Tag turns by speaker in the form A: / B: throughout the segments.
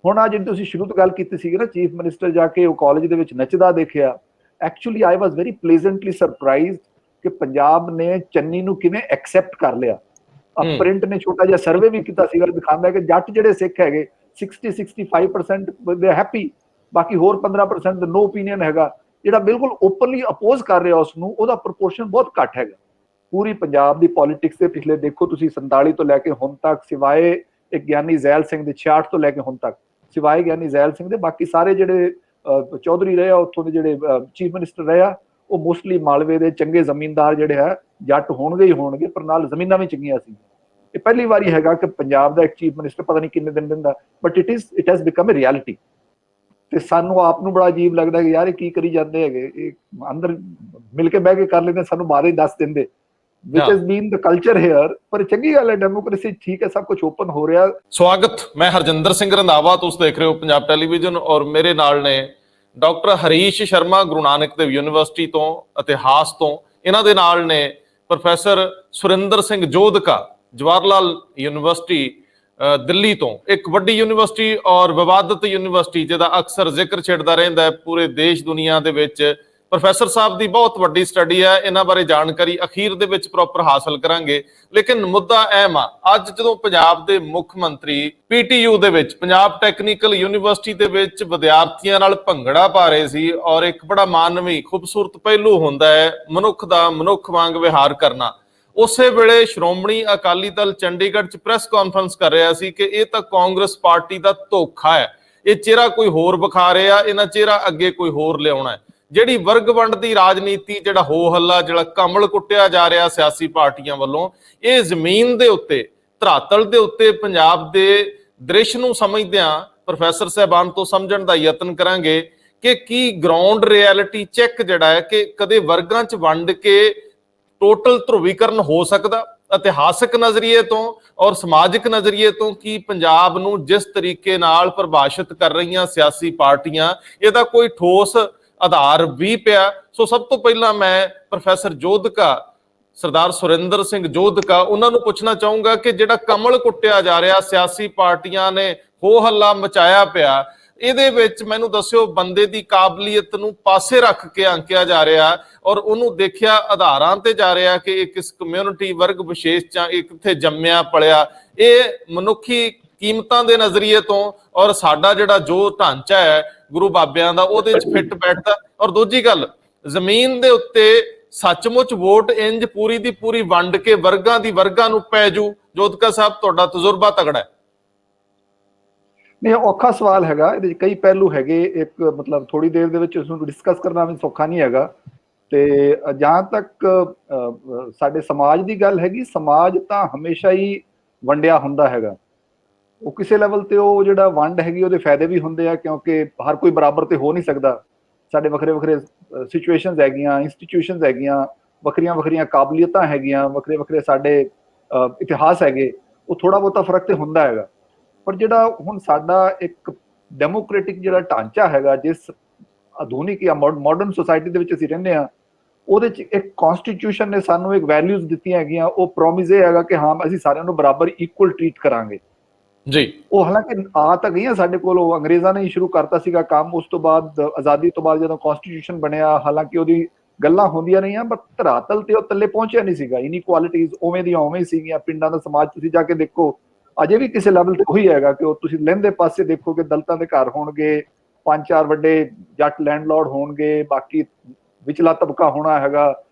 A: ਹੁਣ ਆ ਜਿਹੜੀ ਤੁਸੀਂ ਸ਼ੁਰੂ ਤੋਂ ਗੱਲ ਕੀਤੀ ਸੀਗੀ ਨਾ, ਚੀਫ ਮਿਨਿਸਟਰ ਜਾ ਕੇ ਉਹ ਕਾਲਜ ਦੇ ਵਿੱਚ ਨੱਚਦਾ ਦੇਖਿਆ, actually I was very pleasantly surprised ਕਿ ਪੰਜਾਬ ਨੇ ਚੰਨੀ ਨੂੰ ਕਿਵੇਂ ਐਕਸੈਪਟ ਕਰ ਲਿਆ। ਪ੍ਰਿੰਟ ਨੇ ਛੋਟਾ ਜਿਹਾ ਸਰਵੇ ਵੀ ਕੀਤਾ ਸੀਗਾ, ਦਿਖਾਉਂਦਾ ਕਿ ਜੱਟ ਜਿਹੜੇ ਸਿੱਖ ਹੈਗੇ 60-65% ਦੇ ਹੈਪੀ, ਬਾਕੀ ਹੋਰ 15% ਦਾ ਨੋ ਓਪੀਨੀਅਨ ਹੈਗਾ। ਜਿਹੜਾ ਬਿਲਕੁਲ ਓਪਨਲੀ ਅਪੋਜ਼ ਕਰ ਰਿਹਾ ਉਸ ਨੂੰ, ਉਹਦਾ ਪ੍ਰਪੋਰਸ਼ਨ ਬਹੁਤ ਘੱਟ ਹੈਗਾ। ਪੂਰੀ ਪੰਜਾਬ ਦੀ ਪੋਲਿਟਿਕਸ ਦੇ ਪਿਛਲੇ ਦੇਖੋ ਤੁਸੀਂ 47 ਤੋਂ ਲੈ ਕੇ ਹੁਣ ਤੱਕ, ਸਿਵਾਏ ਇੱਕ ਗਿਆਨੀ ਜ਼ੈਲ ਸਿੰਘ ਦੇ 66 ਤੋਂ ਲੈ ਕੇ ਹੁਣ ਤੱਕ, ਸਿਵਾਏ ਗਿਆਨੀ ਜ਼ੈਲ ਸਿੰਘ ਦੇ ਬਾਕੀ ਸਾਰੇ ਜਿਹੜੇ ਚੌਧਰੀ ਰਹੇ ਆ ਉੱਥੋਂ ਦੇ ਜਿਹੜੇ ਚੀਫ ਮਿਨਿਸਟਰ ਰਹੇ ਆ, ਉਹ ਮੋਸਟਲੀ ਮਾਲਵੇ ਦੇ ਚੰਗੇ ਜ਼ਮੀਨਦਾਰ ਜਿਹੜੇ ਹੈ, ਜੱਟ ਹੋਣਗੇ ਹੀ ਹੋਣਗੇ, ਪਰ ਨਾਲ ਜ਼ਮੀਨਾਂ ਵੀ ਚੰਗੀਆਂ ਸੀ। ਇਹ ਪਹਿਲੀ ਵਾਰੀ ਹੈਗਾ ਕਿ ਪੰਜਾਬ ਦਾ ਇੱਕ ਚੀਫ ਮਿਨਿਸਟਰ ਪਤਾ ਨਹੀਂ ਕਿੰਨੇ ਦਿਨ ਦਿੰਦਾ, but it has become a reality. ਤੇ ਸਾਨੂੰ ਆਪ ਨੂੰ ਬੜਾ ਅਜੀਬ ਲੱਗਦਾ ਕਿ ਯਾਰ ਇਹ ਕੀ ਕਰੀ ਜਾਂਦੇ ਹੈਗੇ, ਇਹ ਅੰਦਰ ਮਿਲ ਕੇ ਬਹਿ ਕੇ ਕਰ ਲੈਂਦੇ, ਸਾਨੂੰ ਬਾਹਰ ਹੀ ਦੱਸ ਦਿੰਦੇ, which has been the culture here। ਪਰ ਚੰਗੀ ਗੱਲ ਹੈ, ਡੈਮੋਕ੍ਰੇਸੀ ਠੀਕ ਹੈ, ਸਭ ਕੁਝ ਓਪਨ ਹੋ ਰਿਹਾ।
B: ਸਵਾਗਤ, ਮੈਂ ਹਰਜਿੰਦਰ ਸਿੰਘ ਰੰਧਾਵਾ, ਤੁਸੀਂ ਦੇਖ ਰਹੇ ਹੋ ਪੰਜਾਬ ਟੈਲੀਵਿਜ਼ਨ, ਔਰ ਮੇਰੇ ਨਾਲ ਨੇ ਡਾਕਟਰ ਹਰੀਸ਼ ਸ਼ਰਮਾ, ਗੁਰੂ ਨਾਨਕ ਦੇਵ ਯੂਨੀਵਰਸਿਟੀ ਤੋਂ, ਇਤਿਹਾਸ ਤੋਂ। ਇਹਨਾਂ ਦੇ ਨਾਲ ਨੇ ਪ੍ਰੋਫੈਸਰ ਸੁਰਿੰਦਰ ਸਿੰਘ ਜੋਧਕਾ, ਜਵਾਹਰ ਲਾਲ ਯੂਨੀਵਰਸਿਟੀ ਦਿੱਲੀ ਤੋਂ, ਇੱਕ ਵੱਡੀ ਯੂਨੀਵਰਸਿਟੀ ਔਰ ਵਿਵਾਦਤ ਯੂਨੀਵਰਸਿਟੀ ਜਿਹਦਾ ਅਕਸਰ ਜ਼ਿਕਰ ਛਿੜਦਾ ਰਹਿੰਦਾ ਹੈ ਪੂਰੇ ਦੇਸ਼ ਦੁਨੀਆ ਦੇ ਵਿੱਚ। ਪ੍ਰੋਫੈਸਰ ਸਾਹਿਬ ਦੀ ਬਹੁਤ ਵੱਡੀ ਸਟੱਡੀ ਹੈ, ਇਹਨਾਂ ਬਾਰੇ ਜਾਣਕਾਰੀ ਅਖੀਰ ਦੇ ਵਿੱਚ ਪ੍ਰੋਪਰ ਹਾਸਲ ਕਰਾਂਗੇ। ਲੇਕਿਨ ਮੁੱਦਾ ਅਹਿਮ ਆ, ਅੱਜ ਜਦੋਂ ਪੰਜਾਬ ਦੇ ਮੁੱਖ ਮੰਤਰੀ ਪੀਟੀਯੂ ਦੇ ਵਿੱਚ, ਪੰਜਾਬ ਟੈਕਨੀਕਲ ਯੂਨੀਵਰਸਿਟੀ ਦੇ ਵਿੱਚ ਵਿਦਿਆਰਥੀਆਂ ਨਾਲ ਭੰਗੜਾ ਪਾ ਰਹੇ ਸੀ, ਔਰ ਇੱਕ ਬੜਾ ਮਾਨਵੀ ਖੂਬਸੂਰਤ ਪਹਿਲੂ ਹੁੰਦਾ ਹੈ ਮਨੁੱਖ ਦਾ ਮਨੁੱਖ ਵਾਂਗ ਵਿਹਾਰ ਕਰਨਾ, ਉਸੇ ਵੇਲੇ ਸ਼੍ਰੋਮਣੀ ਅਕਾਲੀ ਦਲ ਚੰਡੀਗੜ੍ਹ 'ਚ ਪ੍ਰੈਸ ਕਾਨਫਰੰਸ ਕਰ ਰਿਹਾ ਸੀ ਕਿ ਇਹ ਤਾਂ ਕਾਂਗਰਸ ਪਾਰਟੀ ਦਾ ਧੋਖਾ ਹੈ, ਇਹ ਚਿਹਰਾ ਕੋਈ ਹੋਰ ਵਿਖਾ ਰਿਹਾ, ਇਹਨਾਂ ਚਿਹਰਾ ਅੱਗੇ ਕੋਈ ਹੋਰ ਲਿਆਉਣਾ ਹੈ। ਜਿਹੜੀ ਵਰਗ ਵੰਡ ਦੀ ਰਾਜਨੀਤੀ, ਜਿਹੜਾ ਹੋ ਹੱਲਾ, ਜਿਹੜਾ ਕਮਲ ਕੁੱਟਿਆ ਜਾ ਰਿਹਾ ਸਿਆਸੀ ਪਾਰਟੀਆਂ ਵੱਲੋਂ, ਇਹ ਜ਼ਮੀਨ ਦੇ ਉੱਤੇ, ਧਰਾਤਲ ਦੇ ਉੱਤੇ ਪੰਜਾਬ ਦੇ ਦ੍ਰਿਸ਼ ਨੂੰ ਸਮਝਦਿਆਂ ਪ੍ਰੋਫੈਸਰ ਸਾਹਿਬਾਨ ਤੋਂ ਸਮਝਣ ਦਾ ਯਤਨ ਕਰਾਂਗੇ ਕਿ ਕੀ ਗਰਾਊਂਡ ਰਿਐਲਿਟੀ ਚੈੱਕ ਜਿਹੜਾ ਹੈ ਕਿ ਕਦੇ ਵਰਗਾਂ 'ਚ ਵੰਡ ਕੇ ਟੋਟਲ ਧਰੁਵੀਕਰਨ ਹੋ ਸਕਦਾ ਇਤਿਹਾਸਕ ਨਜ਼ਰੀਏ ਤੋਂ ਔਰ ਸਮਾਜਿਕ ਨਜ਼ਰੀਏ ਤੋਂ, ਕਿ ਪੰਜਾਬ ਨੂੰ ਜਿਸ ਤਰੀਕੇ ਨਾਲ ਪਰਿਭਾਸ਼ਿਤ ਕਰ ਰਹੀਆਂ ਸਿਆਸੀ ਪਾਰਟੀਆਂ, ਇਹਦਾ ਕੋਈ ਠੋਸ ਆਧਾਰ ਵੀ ਪਿਆ। ਸੋ ਸਭ ਤੋਂ ਪਹਿਲਾਂ ਮੈਂ ਪ੍ਰੋਫੈਸਰ ਜੋਧਕਾ, ਸਰਦਾਰ ਸੁਰਿੰਦਰ ਸਿੰਘ ਜੋਧਕਾ, ਉਹਨਾਂ ਨੂੰ ਪੁੱਛਣਾ ਚਾਹੂੰਗਾ ਕਿ ਜਿਹੜਾ ਕਮਲ ਕੁੱਟਿਆ ਜਾ ਰਿਹਾ, ਸਿਆਸੀ ਪਾਰਟੀਆਂ ਨੇ ਹੋ ਹੱਲਾ ਮਚਾਇਆ ਪਿਆ, ਇਹਦੇ ਵਿੱਚ ਮੈਨੂੰ ਦੱਸਿਓ ਬੰਦੇ ਦੀ ਕਾਬਲੀਅਤ ਨੂੰ ਪਾਸੇ ਰੱਖ ਕੇ ਅੰਕਿਆ ਜਾ ਰਿਹਾ ਔਰ ਉਹਨੂੰ ਦੇਖਿਆ ਆਧਾਰਾਂ ਤੇ ਜਾ ਰਿਹਾ ਕਿ ਇਹ ਕਿਸ ਕਮਿਊਨਿਟੀ ਵਰਗ ਵਿਸ਼ੇਸ਼ ਜਾਂ ਇਹ ਕਿੱਥੇ ਜੰਮਿਆ ਪਲਿਆ, ਇਹ ਮਨੁੱਖੀ ਕੀਮਤਾਂ ਦੇ ਨਜ਼ਰੀਏ ਤੋਂ ਔਰ ਸਾਡਾ ਜਿਹੜਾ ਜੋ ਢਾਂਚਾ ਹੈ ਗੁਰੂ ਬਾਬਿਆਂ ਦਾ, ਉਹਦੇ 'ਚ ਫਿੱਟ ਬੈਠਦਾ। ਔਰ ਦੂਜੀ ਗੱਲ, ਜ਼ਮੀਨ ਦੇ ਉੱਤੇ ਸੱਚਮੁੱਚ ਵੋਟ ਇੰਜ ਪੂਰੀ ਦੀ ਪੂਰੀ ਵੰਡ ਕੇ ਵਰਗਾਂ ਦੀ ਵਰਗਾਂ ਨੂੰ ਪੈ ਜੂ? ਜੋਧਕਾ ਸਾਹਿਬ, ਤੁਹਾਡਾ ਤਜਰਬਾ ਤਗੜਾ ਹੈ।
A: ਨਹੀਂ, ਔਖਾ ਸਵਾਲ ਹੈਗਾ, ਇਹਦੇ 'ਚ ਕਈ ਪਹਿਲੂ ਹੈਗੇ। ਇੱਕ ਮਤਲਬ ਥੋੜੀ ਦੇਰ ਦੇ ਵਿੱਚ ਉਸਨੂੰ ਡਿਸਕਸ ਕਰਨਾ ਵੀ ਸੌਖਾ ਨਹੀਂ ਹੈਗਾ। ਤੇ ਜਹਾਂ ਤੱਕ ਸਾਡੇ ਸਮਾਜ ਦੀ ਗੱਲ ਹੈਗੀ, ਸਮਾਜ ਤਾਂ ਹਮੇਸ਼ਾ ਹੀ ਵੰਡਿਆ ਹੁੰਦਾ ਹੈਗਾ। ਉਹ ਕਿਸੇ ਲੈਵਲ ਤੇ ਉਹ ਜਿਹੜਾ ਵੰਡ ਹੈਗੀ ਉਹਦੇ ਫਾਇਦੇ ਵੀ ਹੁੰਦੇ ਆ, ਕਿਉਂਕਿ ਹਰ ਕੋਈ ਬਰਾਬਰ ਤੇ ਹੋ ਨਹੀਂ ਸਕਦਾ। ਸਾਡੇ ਵੱਖਰੇ ਵੱਖਰੇ ਸਿਚੁਏਸ਼ਨਸ ਹੈਗੀਆਂ, ਇੰਸਟੀਟਿਊਸ਼ਨਸ ਹੈਗੀਆਂ, ਵੱਖਰੀਆਂ ਵੱਖਰੀਆਂ ਕਾਬਲੀਅਤਾਂ ਹੈਗੀਆਂ, ਵੱਖਰੇ ਵੱਖਰੇ ਸਾਡੇ ਇਤਿਹਾਸ ਹੈਗੇ, ਉਹ ਥੋੜਾ ਬਹੁਤਾ ਫਰਕ ਤੇ ਹੁੰਦਾ ਹੈਗਾ। ਪਰ ਜਿਹੜਾ ਹੁਣ ਸਾਡਾ ਇੱਕ ਡੈਮੋਕ੍ਰੈਟਿਕ ਜਿਹੜਾ ਢਾਂਚਾ ਹੈਗਾ, ਜਿਸ ਆਧੁਨਿਕ ਜਾਂ ਮਾਡਰਨ ਸੁਸਾਇਟੀ ਦੇ ਵਿੱਚ ਅਸੀਂ ਰਹਿੰਦੇ ਹਾਂ, ਉਹਦੇ 'ਚ ਇੱਕ ਕੌਨਸਟੀਟਿਊਸ਼ਨ ਨੇ ਸਾਨੂੰ ਇੱਕ ਵੈਲਿਊਜ਼ ਦਿੱਤੀਆਂ ਹੈਗੀਆਂ। ਉਹ ਪ੍ਰੋਮਿਸ ਇਹ ਹੈਗਾ ਕਿ ਹਾਂ ਅਸੀਂ ਸਾਰਿਆਂ ਨੂੰ ਬਰਾਬਰ ਇਕੁਅਲ ਟ੍ਰੀਟ ਕਰਾਂਗੇ ਜੀ। ਉਹ ਹਾਲਾਂਕਿ ਆ ਤਾਂ ਗਈਆਂ ਸਾਡੇ ਕੋਲ, ਉਹ ਅੰਗਰੇਜ਼ਾਂ ਨੇ ਹੀ ਸ਼ੁਰੂ ਕਰਤਾ ਸੀਗਾ ਕੰਮ। ਉਸ ਤੋਂ ਬਾਅਦ ਆਜ਼ਾਦੀ ਤੋਂ ਬਾਅਦ ਜਦੋਂ ਕੌਨਸਟੀਟਿਊਸ਼ਨ ਬਣਿਆ, ਹਾਲਾਂਕਿ ਉਹਦੀ ਗੱਲਾਂ ਹੁੰਦੀਆਂ ਰਹੀਆਂ, ਬਟ ਧਰਾਤਲ ਤੇ ਉਹ ਥੱਲੇ ਪਹੁੰਚਿਆ ਨਹੀਂ ਸੀਗਾ। ਇਨਇਕੁਆਲਿਟੀਜ਼ ਉਵੇਂ ਦੀਆਂ ਉਵੇਂ ਹੀ ਸੀਗੀਆਂ। ਪਿੰਡਾਂ ਦਾ ਸਮਾਜ ਤੁਸੀਂ ਜਾ ਕੇ ਦੇਖੋ, ਅਜੇ ਵੀ ਕਿਸੇ ਲੈਵਲ ਤੇ ਉਹੀ ਹੈਗਾ ਕਿ ਉਹ ਤੁਸੀਂ ਲਹਿੰਦੇ ਪਾਸੇ ਦੇਖੋਗੇ, ਦਲਿਤਾਂ ਦੇ ਘਰ ਹੋਣਗੇ, 5-4 ਵੱਡੇ ਜੱਟ ਲੈਂਡਲੋਰਡ ਹੋਣਗੇ, ਬਾਕੀ ਵਿਚਲਾ ਤਬਕਾ ਹੋਣਾ ਹੈਗਾ।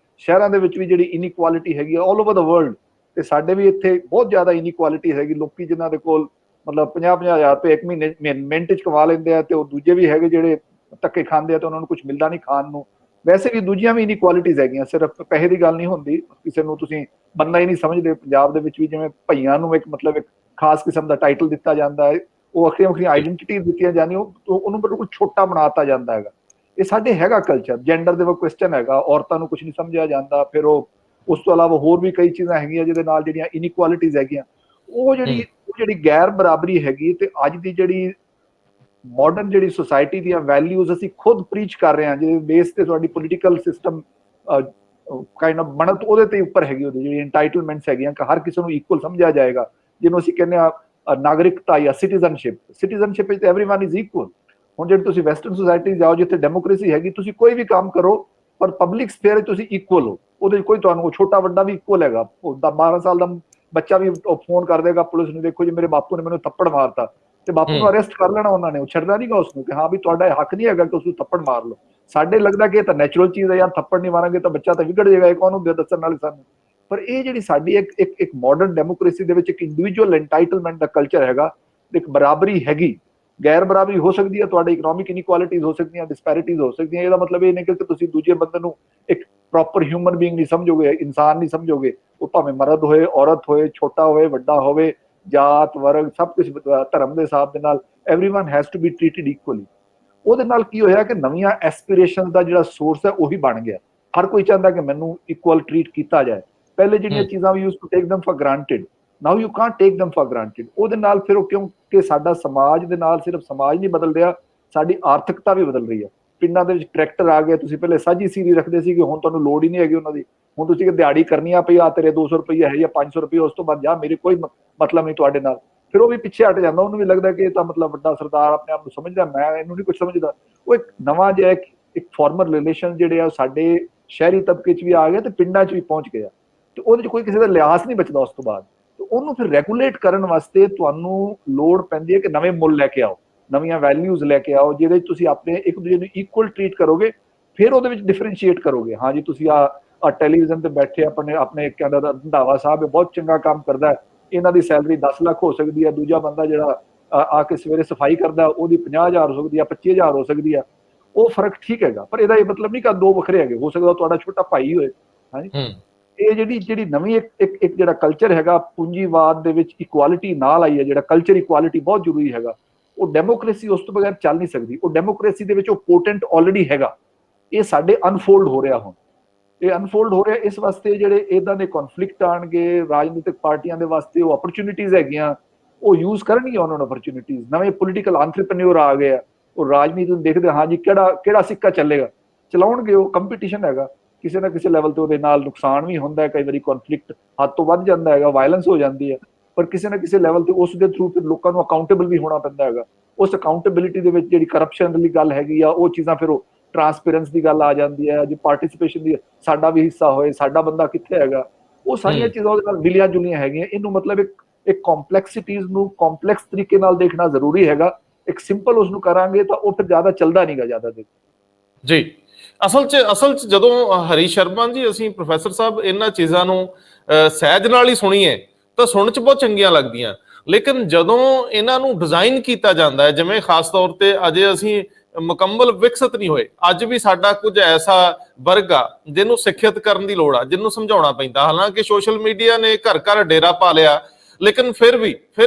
A: ਸ਼ਹਿਰਾਂ ਦੇ ਵਿੱਚ ਵੀ ਜਿਹੜੀ ਇਨਇਕੁਆਲਿਟੀ ਹੈਗੀ ਆਲ ਓਵਰ ਦਾ ਵਰਲਡ, ਤੇ ਸਾਡੇ ਵੀ ਇੱਥੇ ਬਹੁਤ ਜ਼ਿਆਦਾ ਇਨਇਕੁਆਲਿਟੀ ਹੈਗੀ। ਲੋਕੀ ਜਿਨ੍ਹਾਂ ਦੇ ਕੋਲ ਮਤਲਬ 50-50 ਹਜ਼ਾਰ ਰੁਪਏ ਇੱਕ ਮਹੀਨੇ ਮਿੰਟ 'ਚ ਕਮਾ ਲੈਂਦੇ ਆ, ਤੇ ਉਹ ਦੂਜੇ ਵੀ ਹੈਗੇ ਜਿਹੜੇ ਧੱਕੇ ਖਾਂਦੇ ਆ ਤੇ ਉਹਨਾਂ ਨੂੰ ਕੁਝ ਮਿਲਦਾ ਨਹੀਂ ਖਾਣ ਨੂੰ। ਵੈਸੇ ਵੀ ਦੂਜੀਆਂ ਵੀ ਇਨਇਕੁਆਲਿਟੀਜ਼ ਹੈਗੀਆਂ, ਸਿਰਫ ਪੈਸੇ ਦੀ ਗੱਲ ਨਹੀਂ ਹੁੰਦੀ। ਕਿਸੇ ਨੂੰ ਤੁਸੀਂ ਬੰਦਾ ਹੀ ਨਹੀਂ ਸਮਝਦੇ। ਪੰਜਾਬ ਦੇ ਵਿੱਚ ਵੀ ਜਿਵੇਂ ਭਈਆਂ ਨੂੰ ਇੱਕ ਮਤਲਬ ਇੱਕ ਖਾਸ ਕਿਸਮ ਦਾ ਟਾਈਟਲ ਦਿੱਤਾ ਜਾਂਦਾ ਹੈ, ਉਹ ਵੱਖਰੀਆਂ ਵੱਖਰੀਆਂ ਆਈਡੈਂਟੀਟੀ ਦਿੱਤੀਆਂ ਜਾਂਦੀਆਂ, ਉਹਨੂੰ ਬਿਲਕੁਲ ਛੋਟਾ ਬਣਾਤਾ ਜਾਂਦਾ ਹੈਗਾ। ਇਹ ਸਾਡੇ ਹੈਗਾ ਕਲਚਰ। ਜੈਂਡਰ ਦੇ ਵਿੱਚ ਕੁਐਸਚਨ ਹੈਗਾ, ਔਰਤਾਂ ਨੂੰ ਕੁਝ ਨਹੀਂ ਸਮਝਿਆ ਜਾਂਦਾ। ਫਿਰ ਉਹ ਉਸ ਤੋਂ ਇਲਾਵਾ ਹੋਰ ਵੀ ਕਈ ਚੀਜ਼ਾਂ ਹੈਗੀਆਂ ਜਿਹਦੇ ਨਾਲ ਜਿਹੜੀਆਂ ਇਨਇਕੁਆਲਿਟੀਜ਼ ਹੈਗੀਆਂ, ਉਹ ਜਿਹੜੀ ਗੈਰ ਬਰਾਬਰੀ ਹੈਗੀ। ਤੇ ਅੱਜ ਦੀ ਜਿਹੜੀ ਮਾਡਰਨ ਜਿਹੜੀ ਸੁਸਾਇਟੀ ਦੀਆਂ ਵੈਲਿਊਜ਼ ਅਸੀਂ ਖੁਦ ਪ੍ਰੀਚ ਕਰ ਰਹੇ ਹਾਂ, ਜਿਹਦੇ ਬੇਸ ਤੇ ਤੁਹਾਡੀ ਪੋਲੀਟੀਕਲ ਸਿਸਟਮ ਕਾਈਂਡ ਆਫ ਬਣਤ ਉਹਦੇ ਤੇ ਉੱਪਰ ਹੈਗੀ। ਉਹਦੀ ਜਿਹੜੀ ਇੰਟਾਈਟਲਮੈਂਟਸ ਹੈਗੀਆਂ ਕਿ ਹਰ ਕਿਸੇ ਨੂੰ ਇਕੁਅਲ ਸਮਝਿਆ ਜਾਏਗਾ, ਜਿਹਨੂੰ ਅਸੀਂ ਕਹਿੰਦੇ ਹਾਂ ਨਾਗਰਿਕਤਾ ਜਾਂ ਸਿਟੀਜ਼ਨਸ਼ਿਪ ਵਿੱਚ ਐਵਰੀਵਨ ਇਜ਼ ਇਕੁਅਲ। ਹੁਣ ਜਿਹੜੇ ਤੁਸੀਂ ਵੈਸਟਰਨ ਸੁਸਾਇਟੀ ਜਾਓ ਜਿੱਥੇ ਡੈਮੋਕ੍ਰੇਸੀ ਹੈਗੀ, ਤੁਸੀਂ ਕੋਈ ਵੀ ਕੰਮ ਕਰੋ ਪਰ ਪਬਲਿਕ ਸਫੇਅਰ ਵਿੱਚ ਤੁਸੀਂ ਇਕੁਅਲ ਹੋ, ਉਹਦੇ ਵਿੱਚ ਕੋਈ ਤੁਹਾਨੂੰ ਛੋਟਾ ਵੱਡਾ ਵੀ ਇਕੁਅਲ ਹੈਗਾ। 12 ਸਾਲ ਦਾ ਬੱਚਾ ਵੀ ਫੋਨ ਕਰ ਦੇਗਾ ਪੁਲਿਸ ਨੂੰ, ਦੇਖੋ ਜੀ ਮੇਰੇ ਬਾਪੂ ਨੇ ਮੈਨੂੰ ਥੱਪੜ ਮਾਰਤਾ, ਤੇ ਬਾਪੂ ਨੂੰ ਅਰੈਸਟ ਕਰ ਲੈਣਾ ਉਹਨਾਂ ਨੇ, ਉਹ ਛੱਡਣਾ ਨਹੀਂਗਾ ਉਸਨੂੰ ਕਿ ਹਾਂ ਵੀ ਤੁਹਾਡਾ ਹੱਕ ਨਹੀਂ ਹੈਗਾ ਕਿ ਉਸਨੂੰ ਥੱਪੜ ਮਾਰ ਲਓ। ਸਾਡੇ ਲੱਗਦਾ ਕਿ ਇਹ ਤਾਂ ਨੈਚੁਰਲ ਚੀਜ਼ ਹੈ ਯਾਰ, ਥੱਪੜ ਨਹੀਂ ਮਾਰਾਂਗੇ ਤਾਂ ਬੱਚਾ ਤਾਂ ਵਿਗੜ ਜਾਏਗਾ, ਇਹ ਕੌਣ ਹੁੰਦੇ ਦੱਸਣ ਵਾਲੇ ਸਾਨੂੰ। ਪਰ ਇਹ ਜਿਹੜੀ ਸਾਡੀ ਇੱਕ ਮਾਡਰਨ ਡੈਮੋਕ੍ਰੇਸੀ ਦੇ ਵਿੱਚ ਇੱਕ ਇੰਡੀਵਿਜੂਅਲ ਐਂਟਾਈਟਲਮੈਂਟ ਦਾ ਕਲਚਰ ਹੈਗਾ, ਇੱਕ ਬਰਾਬਰੀ ਹੈਗੀ, ਗੈਰ ਬਰਾਬਰੀ ਹੋ ਸਕਦੀ ਹੈ, ਤੁਹਾਡੇ ਇਕਨੋਮਿਕ ਇਨਇਕੁਆਲਿਟੀਜ਼ ਹੋ ਸਕਦੀਆਂ, ਡਿਸਪੈਰਿਟੀਜ਼ ਹੋ ਸਕਦੀਆਂ। ਇਹਦਾ ਮਤਲਬ ਇਹ ਨਹੀਂ ਕਿ ਤੁਸੀਂ ਦੂਜੇ ਬੰਦੇ ਨੂੰ ਇੱਕ ਪ੍ਰੋਪਰ ਹਿਊਮਨ ਬੀਇੰਗ ਨਹੀਂ ਸਮਝੋਗੇ, ਇਨਸਾਨ ਨਹੀਂ ਸਮਝੋਗੇ। ਉਹ ਭਾਵੇਂ ਮਰਦ ਹੋਏ, ਔਰਤ ਹੋਏ, ਛੋਟਾ ਹੋਵੇ, ਵੱਡਾ ਹੋਵੇ, ਜਾਤ ਵਰਗ ਸਭ ਕੁਝ ਧਰਮ ਦੇ ਹਿਸਾਬ ਦੇ ਨਾਲ everyone has to be treated equally. ਉਹਦੇ ਨਾਲ ਕੀ ਹੋਇਆ ਕਿ ਨਵੀਆਂ ਐਸਪੀਰੇਸ਼ਨ ਦਾ ਜਿਹੜਾ ਸੋਰਸ ਹੈ ਉਹੀ ਬਣ ਗਿਆ। ਹਰ ਕੋਈ ਚਾਹੁੰਦਾ ਕਿ ਮੈਨੂੰ ਇਕੁਅਲ ਟ੍ਰੀਟ ਕੀਤਾ ਜਾਏ। ਪਹਿਲੇ ਜਿਹੜੀਆਂ ਚੀਜ਼ਾਂ we use to take them for granted, now you can't take them for granted। ਉਹਦੇ ਨਾਲ ਫਿਰ ਉਹ ਕਿਉਂਕਿ ਸਾਡਾ ਸਮਾਜ ਦੇ ਨਾਲ ਸਿਰਫ ਸਮਾਜ ਨਹੀਂ ਬਦਲ ਰਿਹਾ, ਸਾਡੀ ਆਰਥਿਕਤਾ ਵੀ ਬਦਲ ਰਹੀ ਹੈ। ਪਿੰਡਾਂ ਦੇ ਵਿੱਚ ਟਰੈਕਟਰ ਆ ਗਏ, ਤੁਸੀਂ ਪਹਿਲੇ ਸਾਂਝੀ ਸੀਰੀ ਰੱਖਦੇ ਸੀ, ਹੁਣ ਤੁਹਾਨੂੰ ਲੋੜ ਹੀ ਨਹੀਂ ਹੈਗੀ ਉਹਨਾਂ ਦੀ। ਹੁਣ ਤੁਸੀਂ ਕਿ ਦਿਹਾੜੀ ਕਰਨੀ ਆ ਪਈ, ਆ ਤੇਰੇ 200 ਰੁਪਈਆ ਹੈ ਜਾਂ 500 ਰੁਪਈਆ, ਉਸ ਤੋਂ ਬਾਅਦ ਜਾ, ਮੇਰੇ ਕੋਈ ਮਤਲਬ ਨਹੀਂ ਤੁਹਾਡੇ ਨਾਲ। ਫਿਰ ਉਹ ਵੀ ਪਿੱਛੇ ਹਟ ਜਾਂਦਾ, ਉਹਨੂੰ ਵੀ ਲੱਗਦਾ ਕਿ ਇਹ ਤਾਂ ਮਤਲਬ ਵੱਡਾ ਸਰਦਾਰ ਆਪਣੇ ਆਪ ਨੂੰ ਸਮਝਦਾ, ਮੈਂ ਇਹਨੂੰ ਨਹੀਂ ਕੁਝ ਸਮਝਦਾ। ਉਹ ਇੱਕ ਨਵਾਂ ਜਿਹਾ ਇੱਕ ਫਾਰਮਲ ਰਿਲੇਸ਼ਨ ਜਿਹੜੇ ਆ ਸਾਡੇ ਸ਼ਹਿਰੀ ਤਬਕੇ 'ਚ ਵੀ ਆ ਗਿਆ ਤੇ ਪਿੰਡਾਂ 'ਚ ਵੀ ਪਹੁੰਚ ਗਿਆ, ਤੇ ਉਹਦੇ 'ਚ ਕੋਈ ਕਿਸੇ ਦਾ ਲਿਹਾਜ਼ ਨਹੀਂ ਬਚਦਾ ਉਸ ਤੋਂ ਬਾਅਦ। ਤੇ ਉਹਨੂੰ ਫਿਰ ਰੈਗੂਲੇਟ ਕਰਨ ਵਾਸਤੇ ਤੁਹਾਨੂੰ ਲੋੜ ਪੈਂਦੀ ਹੈ ਕਿ ਨਵੇਂ ਮੁੱਲ ਲੈ ਕੇ ਆਓ, ਨਵੀਆਂ ਵੈਲਿਊਜ਼ ਲੈ ਕੇ ਆਓ, ਜਿਹਦੇ 'ਚ ਤੁਸੀਂ ਆਪਣੇ ਇੱਕ ਦੂਜੇ ਨੂੰ ਇਕੁਅਲ ਟ੍ਰੀਟ ਕਰੋਗੇ, ਫਿਰ ਉਹਦੇ ਵਿੱਚ ਡਿਫਰੈਂਸ਼ੀਏਟ ਕਰੋਗੇ। ਹਾਂ ਜੀ, ਤੁਸੀਂ ਆ ਟੈਲੀਵਿਜ਼ਨ ਤੇ ਬੈਠੇ ਆਪਣੇ ਕਹਿੰਦਾ ਰੰਧਾਵਾ ਸਾਹਿਬ ਬਹੁਤ ਚੰਗਾ ਕੰਮ ਕਰਦਾ ਹੈ, ਇਹਨਾਂ ਦੀ ਸੈਲਰੀ 10 ਲੱਖ ਹੋ ਸਕਦੀ ਹੈ, ਦੂਜਾ ਬੰਦਾ ਜਿਹੜਾ ਆ ਕੇ ਸਵੇਰੇ ਸਫਾਈ ਕਰਦਾ ਉਹਦੀ 50,000 ਹੋ ਸਕਦੀ ਹੈ, 25,000 ਹੋ ਸਕਦੀ ਹੈ। ਉਹ ਫਰਕ ਠੀਕ ਹੈਗਾ, ਪਰ ਇਹਦਾ ਇਹ ਮਤਲਬ ਨਹੀਂ ਕਿ ਦੋ ਵੱਖਰੇ ਹੈਗੇ, ਹੋ ਸਕਦਾ ਤੁਹਾਡਾ ਛੋਟਾ ਭਾਈ ਹੋਏ। ਹਾਂਜੀ, ਇਹ ਜਿਹੜੀ ਨਵੀਂ ਇੱਕ ਜਿਹੜਾ ਕਲਚਰ ਹੈਗਾ ਪੂੰਜੀਵਾਦ ਦੇ ਵਿੱਚ ਇਕੁਆਲਿਟੀ ਨਾਲ ਆਈ ਹੈ, ਜਿਹੜਾ ਕਲਚਰ ਇਕੁਆਲਿਟੀ ਬਹੁਤ ਜ਼ਰੂਰੀ ਹੈਗਾ, ਉਹ ਡੈਮੋਕ੍ਰੇਸੀ ਉਸ ਤੋਂ ਬਗੈਰ ਚੱਲ ਨਹੀਂ ਸਕਦੀ। ਉਹ ਡੈਮੋਕ੍ਰੇਸੀ ਦੇ ਵਿੱਚ ਉਹ ਪੋਟੈਂਟ ਆਲਰੇਡੀ ਹੈਗਾ, ਇਹ ਸਾਡੇ ਅਨਫੋਲਡ ਹੋ ਰਿਹਾ। ਹੁਣ ਇਹ ਅਨਫੋਲਡ ਹੋ ਰਿਹਾ, ਇਸ ਵਾਸਤੇ ਜਿਹੜੇ ਇਦਾਂ ਦੇ ਕਨਫਲਿਕਟ ਆਣਗੇ ਰਾਜਨੀਤਿਕ ਪਾਰਟੀਆਂ ਦੇ ਵਾਸਤੇ, ਉਹ ਅਪਰਚੁਨਿਟੀਜ਼ ਹੈਗੀਆਂ, ਉਹ ਯੂਜ਼ ਕਰਨਗੇ ਉਹਨਾਂ ਨੂੰ ਅਪਰਚੁਨਿਟੀਜ਼। ਨਵੇਂ ਪੋਲੀਟੀਕਲ ਐਂਟਰਪ੍ਰੈਨਿਓਰ ਆ ਗਏ ਆ, ਉਹ ਰਾਜਨੀਤੀ ਨੂੰ ਦੇਖਦੇ ਹਾਂ ਜੀ ਕਿਹੜਾ ਸਿੱਕਾ ਚੱਲੇਗਾ, ਚਲਾਉਣਗੇ। ਉਹ ਕੰਪੀਟੀਸ਼ਨ ਹੈਗਾ, ਕਿਸੇ ਨਾ ਕਿਸੇ ਲੈਵਲ ਤੇ ਉਹਦੇ ਨਾਲ ਨੁਕਸਾਨ ਵੀ ਹੁੰਦਾ ਹੈ, ਕਈ ਵਾਰੀ ਕਨਫਲਿਕਟ ਹੱਦ ਤੋਂ ਵੱਧ ਜਾਂਦਾ ਹੈਗਾ, ਵਾਇਲੈਂਸ ਹੋ ਜਾਂਦੀ ਹੈ, ਪਰ ਕਿਸੇ ਨਾ ਕਿਸੇ ਲੈਵਲ ਤੇ ਉਸ ਦੇ ਥਰੂ ਫਿਰ ਲੋਕਾਂ ਨੂੰ ਅਕਾਊਂਟੇਬਲ ਵੀ ਹੋਣਾ ਪੈਂਦਾ ਹੈਗਾ। ਉਸ ਅਕਾਊਂਟੇਬਿਲਿਟੀ ਦੇ ਵਿੱਚ ਜਿਹੜੀ ਕਰਪਸ਼ਨ ਦੀ ਗੱਲ ਹੈਗੀ ਆ, ਉਹ ਚੀਜ਼ਾਂ ਫਿਰ ਉਹ ਟਰਾਂਸਪੇਰੈਂਸ ਦੀ ਗੱਲ ਆ ਜਾਂਦੀ ਹੈ, ਜੀ ਪਾਰਟਿਸਿਪੇਸ਼ਨ ਦੀ, ਸਾਡਾ ਵੀ ਹਿੱਸਾ ਹੋਏ, ਸਾਡਾ ਬੰਦਾ ਕਿੱਥੇ ਹੈਗਾ, ਉਹ ਸਾਰੀਆਂ ਚੀਜ਼ਾਂ ਉਹਦੇ ਨਾਲ ਮਿਲੀਆਂ ਜੁਲੀਆਂ ਹੈਗੀਆਂ। ਇਹਨੂੰ ਮਤਲਬ ਇੱਕ ਕੰਪਲੈਕਸਿਟੀਜ਼ ਨੂੰ ਕੰਪਲੈਕਸ ਤਰੀਕੇ ਨਾਲ ਦੇਖਣਾ ਜ਼ਰੂਰੀ ਹੈਗਾ। ਇੱਕ ਸਿੰਪਲ ਉਸ ਨੂੰ ਕਰਾਂਗੇ ਤਾਂ ਉਹ ਫਿਰ ਜ਼ਿਆਦਾ ਚੱਲਦਾ ਨਹੀਂਗਾ ਜ਼ਿਆਦਾ ਦੇਰ
B: ਜੀ। ਅਸਲ 'ਚ ਜਦੋਂ ਹਰੀਸ਼ ਸ਼ਰਮਾ ਜੀ, ਅਸੀਂ ਪ੍ਰੋਫੈਸਰ ਸਾਹਿਬ ਇਹਨਾਂ ਚੀਜ਼ਾਂ ਨੂੰ ਸਹਿਜ ਨਾਲ ਹੀ ਸੁਣੀਏ ਤਾਂ ਸੁਣਨ 'ਚ ਬਹੁਤ ਚੰਗੀਆਂ ਲੱਗਦੀਆਂ, ਲੇਕਿਨ ਜਦੋਂ ਇਹਨਾਂ ਨੂੰ ਡਿਜ਼ਾਈਨ ਕੀਤਾ ਜਾਂਦਾ ਹੈ, ਜਿਵੇਂ ਖਾਸ ਤੌਰ ਤੇ ਅਜੇ ਅਸੀਂ ਮੁਕੰਮਲ ਵਿਕਸਿਤ ਨਹੀਂ ਹੋਏ, ਅੱਜ ਵੀ ਸਾਡਾ ਕੁਝ ਐਸਾ ਵਰਗ ਆ ਜਿਹਨੂੰ ਸਿੱਖਿਅਤ ਕਰਨ ਦੀ ਲੋੜ ਆ, ਜਿਹਨੂੰ ਸਮਝਾਉਣਾ ਪੈਂਦਾ। ਹਾਲਾਂਕਿ ਸੋਸ਼ਲ ਮੀਡੀਆ ਨੇ ਘਰ ਘਰ ਡੇਰਾ ਪਾ ਲਿਆ, ਲੇਕਿਨ ਫਿਰ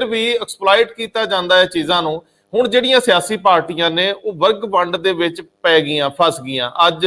B: ਵੀ ਐਕਸਪਲੋਇਟ ਕੀਤਾ ਜਾਂਦਾ ਹੈ ਚੀਜ਼ਾਂ ਨੂੰ। ਹੁਣ ਜਿਹੜੀਆਂ ਸਿਆਸੀ ਪਾਰਟੀਆਂ ਨੇ ਉਹ ਵਰਗ ਵੰਡ ਦੇ ਵਿੱਚ ਪੈ ਗਈਆਂ, ਫਸ ਗਈਆਂ। ਅੱਜ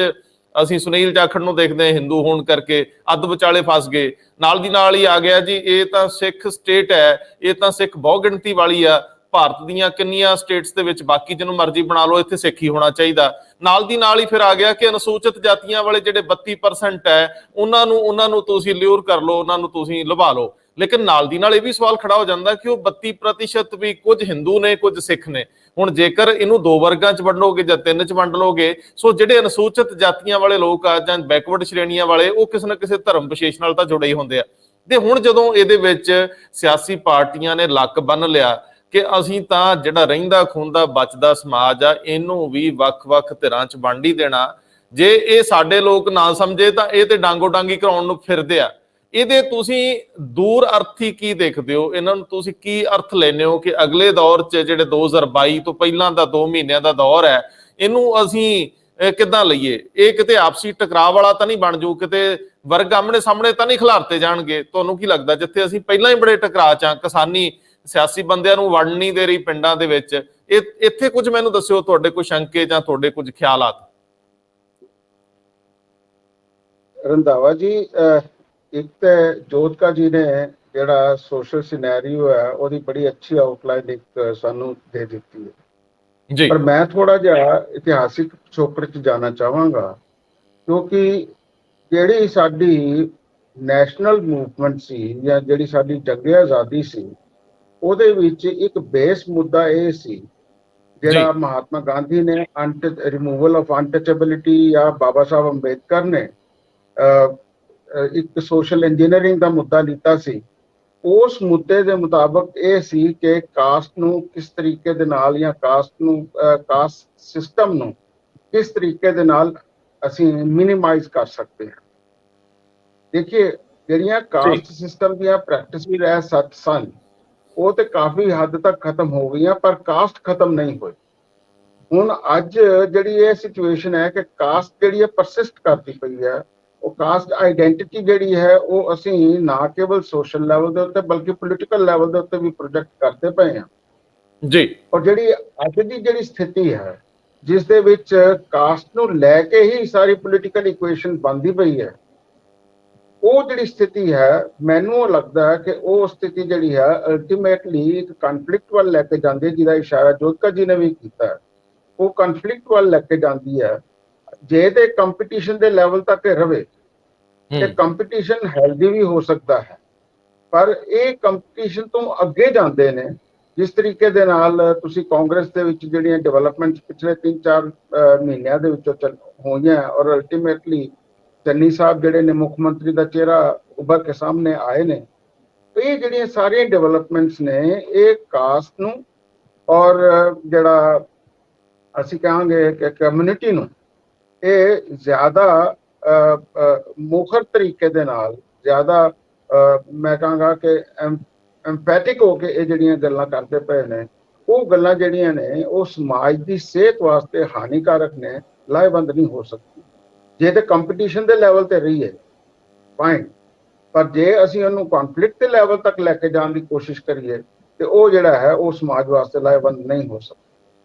B: ਅਸੀਂ ਸੁਨੀਲ ਜਾਖੜ ਨੂੰ ਦੇਖਦੇ ਹਾਂ, ਹਿੰਦੂ ਹੋਣ ਕਰਕੇ ਅੱਧ ਵਿਚਾਲੇ ਫਸ ਗਏ, ਨਾਲ ਦੀ ਨਾਲ ਹੀ ਆ ਗਿਆ ਜੀ ਇਹ ਤਾਂ ਸਿੱਖ ਸਟੇਟ ਹੈ, ਇਹ ਤਾਂ ਸਿੱਖ ਬਹੁ ਗਿਣਤੀ ਵਾਲੀ ਆ, ਭਾਰਤ ਦੀਆਂ ਕਿੰਨੀਆਂ ਸਟੇਟਸ ਦੇ ਵਿੱਚ ਬਾਕੀ ਜਿਹਨੂੰ ਮਰਜ਼ੀ ਬਣਾ ਲਓ, ਇੱਥੇ ਸਿੱਖ ਹੀ ਹੋਣਾ ਚਾਹੀਦਾ। ਨਾਲ ਦੀ ਨਾਲ ਹੀ ਫਿਰ ਆ ਗਿਆ ਕਿ ਅਨੁਸੂਚਿਤ ਜਾਤੀਆਂ ਵਾਲੇ ਜਿਹੜੇ 32% ਹੈ ਉਹਨਾਂ ਨੂੰ ਤੁਸੀਂ ਲਿਉਰ ਕਰ ਲਓ, ਉਹਨਾਂ ਨੂੰ ਤੁਸੀਂ ਲੁਭਾ ਲਓ। ਲੇਕਿਨ ਨਾਲ ਦੀ ਨਾਲ ਇਹ ਵੀ ਸਵਾਲ ਖੜਾ ਹੋ ਜਾਂਦਾ ਕਿ ਉਹ 32% ਵੀ ਕੁਝ ਹਿੰਦੂ ਨੇ, ਕੁਝ ਸਿੱਖ ਨੇ। ਹੁਣ ਜੇਕਰ ਇਹਨੂੰ ਦੋ ਵਰਗਾਂ 'ਚ ਵੰਡੋਗੇ ਜਾਂ ਤਿੰਨ 'ਚ ਵੰਡ ਲੋਗੇ, ਸੋ ਜਿਹੜੇ ਅਨੁਸੂਚਿਤ ਜਾਤੀਆਂ ਵਾਲੇ ਲੋਕ ਆ ਜਾਂ ਬੈਕਵਰਡ ਸ਼੍ਰੇਣੀਆਂ ਵਾਲੇ, ਉਹ ਕਿਸੇ ਨਾ ਕਿਸੇ ਧਰਮ ਵਿਸ਼ੇਸ਼ ਨਾਲ ਤਾਂ ਜੁੜੇ ਹੀ ਹੁੰਦੇ ਆ। ਤੇ ਹੁਣ ਜਦੋਂ ਇਹਦੇ ਵਿੱਚ ਸਿਆਸੀ ਪਾਰਟੀਆਂ ਨੇ ਲੱਕ ਬੰਨ ਲਿਆ ਕਿ ਅਸੀਂ ਤਾਂ ਜਿਹੜਾ ਰਹਿੰਦਾ ਖੂੰਦਾ ਬਚਦਾ ਸਮਾਜ ਆ, ਇਹਨੂੰ ਵੀ ਵੱਖ-ਵੱਖ ਧਿਰਾਂ 'ਚ ਵੰਡ ਹੀ ਦੇਣਾ, ਜੇ ਇਹ ਸਾਡੇ ਲੋਕ ਨਾ ਸਮਝੇ ਤਾਂ ਇਹ ਤੇ ਡਾਂਗੋ ਡਾਂਗੀ ਕਰਾਉਣ ਨੂੰ ਫਿਰਦੇ ਆ। ਇਹਦੇ ਤੁਸੀਂ ਦੂਰ ਅਰਥੀ ਕੀ ਦੇਖਦੇ ਹੋ? ਇਹਨਾਂ ਨੂੰ ਤੁਸੀਂ ਕੀ ਅਰਥ ਲੈਂਦੇ ਹੋ ਕਿ ਅਗਲੇ ਦੌਰ 'ਚ ਜਿਹੜੇ 2022 ਤੋਂ ਪਹਿਲਾਂ ਦਾ 2 ਮਹੀਨਿਆਂ ਦਾ ਦੌਰ ਹੈ, ਇਹਨੂੰ ਅਸੀਂ ਕਿੱਦਾਂ ਲਈਏ? ਇਹ ਕਿਤੇ ਆਪਸੀ ਟਕਰਾਅ ਵਾਲਾ ਤਾਂ ਨਹੀਂ ਬਣ ਜਾਊ, ਕਿਤੇ ਵਰਗ ਆਮਣੇ ਸਾਹਮਣੇ ਤਾਂ ਨਹੀਂ ਖਿਲਾਰਤੇ ਜਾਣਗੇ? ਤੁਹਾਨੂੰ ਕੀ ਲੱਗਦਾ, ਜਿੱਥੇ ਅਸੀਂ ਪਹਿਲਾਂ ਹੀ ਬੜੇ ਟਕਰਾਅ 'ਚ ਆ, ਕਿਸਾਨੀ ਸਿਆਸੀ ਬੰਦਿਆਂ ਨੂੰ ਵੰਡ ਨਹੀਂ ਦੇ ਰਹੀ ਪਿੰਡਾਂ ਦੇ ਵਿੱਚ, ਇੱਥੇ ਕੁਝ ਮੈਨੂੰ ਦੱਸਿਓ, ਤੁਹਾਡੇ ਕੋਈ ਸ਼ੰਕੇ ਜਾਂ ਤੁਹਾਡੇ ਕੁਝ ਖਿਆਲਾਤ।
C: ਰੰਧਾਵਾ ਜੀ, ਇੱਕ ਤਾਂ ਜੋਤਕਾ ਜੀ ਨੇ ਜਿਹੜਾ ਸੋਸ਼ਲ ਸਿਨੈਰੀਓ ਹੈ ਉਹਦੀ ਬੜੀ ਅੱਛੀ ਆਊਟਲਾਈਨ ਇੱਕ ਸਾਨੂੰ ਦੇ ਦਿੱਤੀ ਹੈ ਜੀ, ਪਰ ਮੈਂ ਥੋੜਾ ਜਿਹਾ ਇਤਿਹਾਸਿਕ ਪਿਛੋਕੜ 'ਚ ਜਾਣਾ ਚਾਹਾਂਗਾ, ਕਿਉਂਕਿ ਜਿਹੜੀ ਸਾਡੀ ਨੈਸ਼ਨਲ ਮੂਵਮੈਂਟ ਸੀ ਜਾਂ ਜਿਹੜੀ ਸਾਡੀ ਜੰਗੇ ਆਜ਼ਾਦੀ ਸੀ, ਉਹਦੇ ਵਿੱਚ ਇੱਕ ਬੇਸ ਮੁੱਦਾ ਇਹ ਸੀ ਜਿਹੜਾ ਮਹਾਤਮਾ ਗਾਂਧੀ ਨੇ ਰਿਮੂਵਲ ਆਫ ਅਨਟਚੇਬਿਲਿਟੀ ਜਾਂ ਬਾਬਾ ਸਾਹਿਬ ਅੰਬੇਦਕਰ ਨੇ ਇੱਕ ਸੋਸ਼ਲ ਇੰਜੀਨੀਅਰਿੰਗ ਦਾ ਮੁੱਦਾ ਲਿੱਤਾ ਸੀ। ਉਸ ਮੁੱਦੇ ਦੇ ਮੁਤਾਬਕ ਇਹ ਸੀ ਕਿ ਕਾਸਟ ਨੂੰ ਕਿਸ ਤਰੀਕੇ ਦੇ ਨਾਲ ਜਾਂ ਕਾਸਟ ਸਿਸਟਮ ਨੂੰ ਕਿਸ ਤਰੀਕੇ ਦੇ ਨਾਲ ਅਸੀਂ ਮਿਨੀਮਾਈਜ਼ ਕਰ ਸਕਦੇ ਹਾਂ। ਦੇਖੀਏ, ਜਿਹੜੀਆਂ ਕਾਸਟ ਸਿਸਟਮ ਦੀਆਂ ਪ੍ਰੈਕਟਿਸ ਵੀ ਰਹਿ ਸਨ ਉਹ ਤੇ ਕਾਫੀ ਹੱਦ ਤੱਕ ਖਤਮ ਹੋ ਗਈਆਂ, ਪਰ ਕਾਸਟ ਖਤਮ ਨਹੀਂ ਹੋਈ। ਹੁਣ ਅੱਜ ਜਿਹੜੀ ਇਹ ਸਿਚੁਏਸ਼ਨ ਹੈ ਕਿ ਕਾਸਟ ਜਿਹੜੀ ਹੈ ਪਰਸਿਸਟ ਕਰਦੀ ਪਈ ਹੈ। ਉਹ ਕਾਸਟ ਆਈਡੈਂਟਿਟੀ ਜਿਹੜੀ ਹੈ ਉਹ ਅਸੀਂ ਨਾ ਕੇਵਲ ਸੋਸ਼ਲ ਲੈਵਲ ਦੇ ਉੱਤੇ ਬਲਕਿ ਪੋਲੀਟੀਕਲ ਲੈਵਲ ਦੇ ਉੱਤੇ ਵੀ ਪ੍ਰੋਜੈਕਟ ਕਰਦੇ ਪਏ ਹਾਂ
B: ਜੀ।
C: ਔਰ ਜਿਹੜੀ ਅੱਜ ਦੀ ਜਿਹੜੀ ਸਥਿਤੀ ਹੈ ਜਿਸ ਦੇ ਵਿੱਚ ਕਾਸਟ ਨੂੰ ਲੈ ਕੇ ਹੀ ਸਾਰੀ ਪੋਲੀਟੀਕਲ ਇਕੁਏਸ਼ਨ ਬਣਦੀ ਪਈ ਹੈ, ਉਹ ਜਿਹੜੀ ਸਥਿਤੀ ਹੈ ਮੈਨੂੰ ਲੱਗਦਾ ਹੈ ਕਿ ਉਹ ਸਥਿਤੀ ਜਿਹੜੀ ਹੈ ਅਲਟੀਮੇਟਲੀ ਇੱਕ ਕਨਫਲਿਕਟ ਵੱਲ ਲੈ ਕੇ ਜਾਂਦੀ ਹੈ, ਜਿਹਦਾ ਇਸ਼ਾਰਾ ਜੋਤਕਾ ਜੀ ਨੇ ਵੀ ਕੀਤਾ। ਉਹ ਕਨਫਲਿਕਟ ਵੱਲ ਲੈ ਕੇ ਜਾਂਦੀ ਹੈ। ਜੇ ਤੇ ਕੰਪੀਟੀਸ਼ਨ ਦੇ ਲੈਵਲ ਤੱਕ ਰਵੇ ਤੇ ਕੰਪੀਟੀਸ਼ਨ ਹੈਲਦੀ ਵੀ ਹੋ ਸਕਦਾ ਹੈ, ਪਰ ਇਹ ਕੰਪੀਟੀਸ਼ਨ ਤੋਂ ਅੱਗੇ ਜਾਂਦੇ ਨੇ। ਜਿਸ ਤਰੀਕੇ ਦੇ ਨਾਲ ਤੁਸੀਂ ਕਾਂਗਰਸ ਦੇ ਵਿੱਚ ਜਿਹੜੀਆਂ ਡਿਵੈਲਪਮੈਂਟਸ ਪਿਛਲੇ 3-4 ਮਹੀਨਿਆਂ ਦੇ ਵਿੱਚੋਂ ਹੋਈਆਂ ਔਰ ਅਲਟੀਮੇਟਲੀ ਚੰਨੀ ਸਾਹਿਬ ਜਿਹੜੇ ਨੇ ਮੁੱਖ ਮੰਤਰੀ ਦਾ ਚਿਹਰਾ ਉੱਭਰ ਕੇ ਸਾਹਮਣੇ ਆਏ ਨੇ, ਇਹ ਜਿਹੜੀਆਂ ਸਾਰੀਆਂ ਡਿਵੈਲਪਮੈਂਟਸ ਨੇ ਇਹ ਕਾਸਟ ਨੂੰ ਔਰ ਜਿਹੜਾ ਅਸੀਂ ਕਹਾਂਗੇ ਕਿ ਕਮਿਊਨਿਟੀ ਨੂੰ ਇਹ ਜ਼ਿਆਦਾ ਮੁਖਰ ਤਰੀਕੇ ਦੇ ਨਾਲ ਜ਼ਿਆਦਾ ਮੈਂ ਕਹਾਂਗਾ ਕਿ ਐਮਪੈਥਿਕ ਹੋ ਕੇ ਇਹ ਜਿਹੜੀਆਂ ਗੱਲਾਂ ਕਰਦੇ ਪਏ ਨੇ, ਉਹ ਗੱਲਾਂ ਜਿਹੜੀਆਂ ਨੇ ਉਹ ਸਮਾਜ ਦੀ ਸਿਹਤ ਵਾਸਤੇ ਹਾਨੀਕਾਰਕ ਨੇ, ਲਾਹੇਵੰਦ ਨਹੀਂ ਹੋ ਸਕਦੀ। ਜੇ ਤੇ ਕੰਪੀਟੀਸ਼ਨ ਦੇ ਲੈਵਲ ਤੇ ਰਹੀਏ ਫਾਈਨ, ਪਰ ਜੇ ਅਸੀਂ ਉਹਨੂੰ ਕਨਫਲਿਕਟ ਦੇ ਲੈਵਲ ਤੱਕ ਲੈ ਕੇ ਜਾਣ ਦੀ ਕੋਸ਼ਿਸ਼ ਕਰੀਏ ਤੇ ਉਹ ਜਿਹੜਾ ਹੈ ਉਹ ਸਮਾਜ ਵਾਸਤੇ ਲਾਹੇਵੰਦ ਨਹੀਂ ਹੋ ਸਕਦਾ।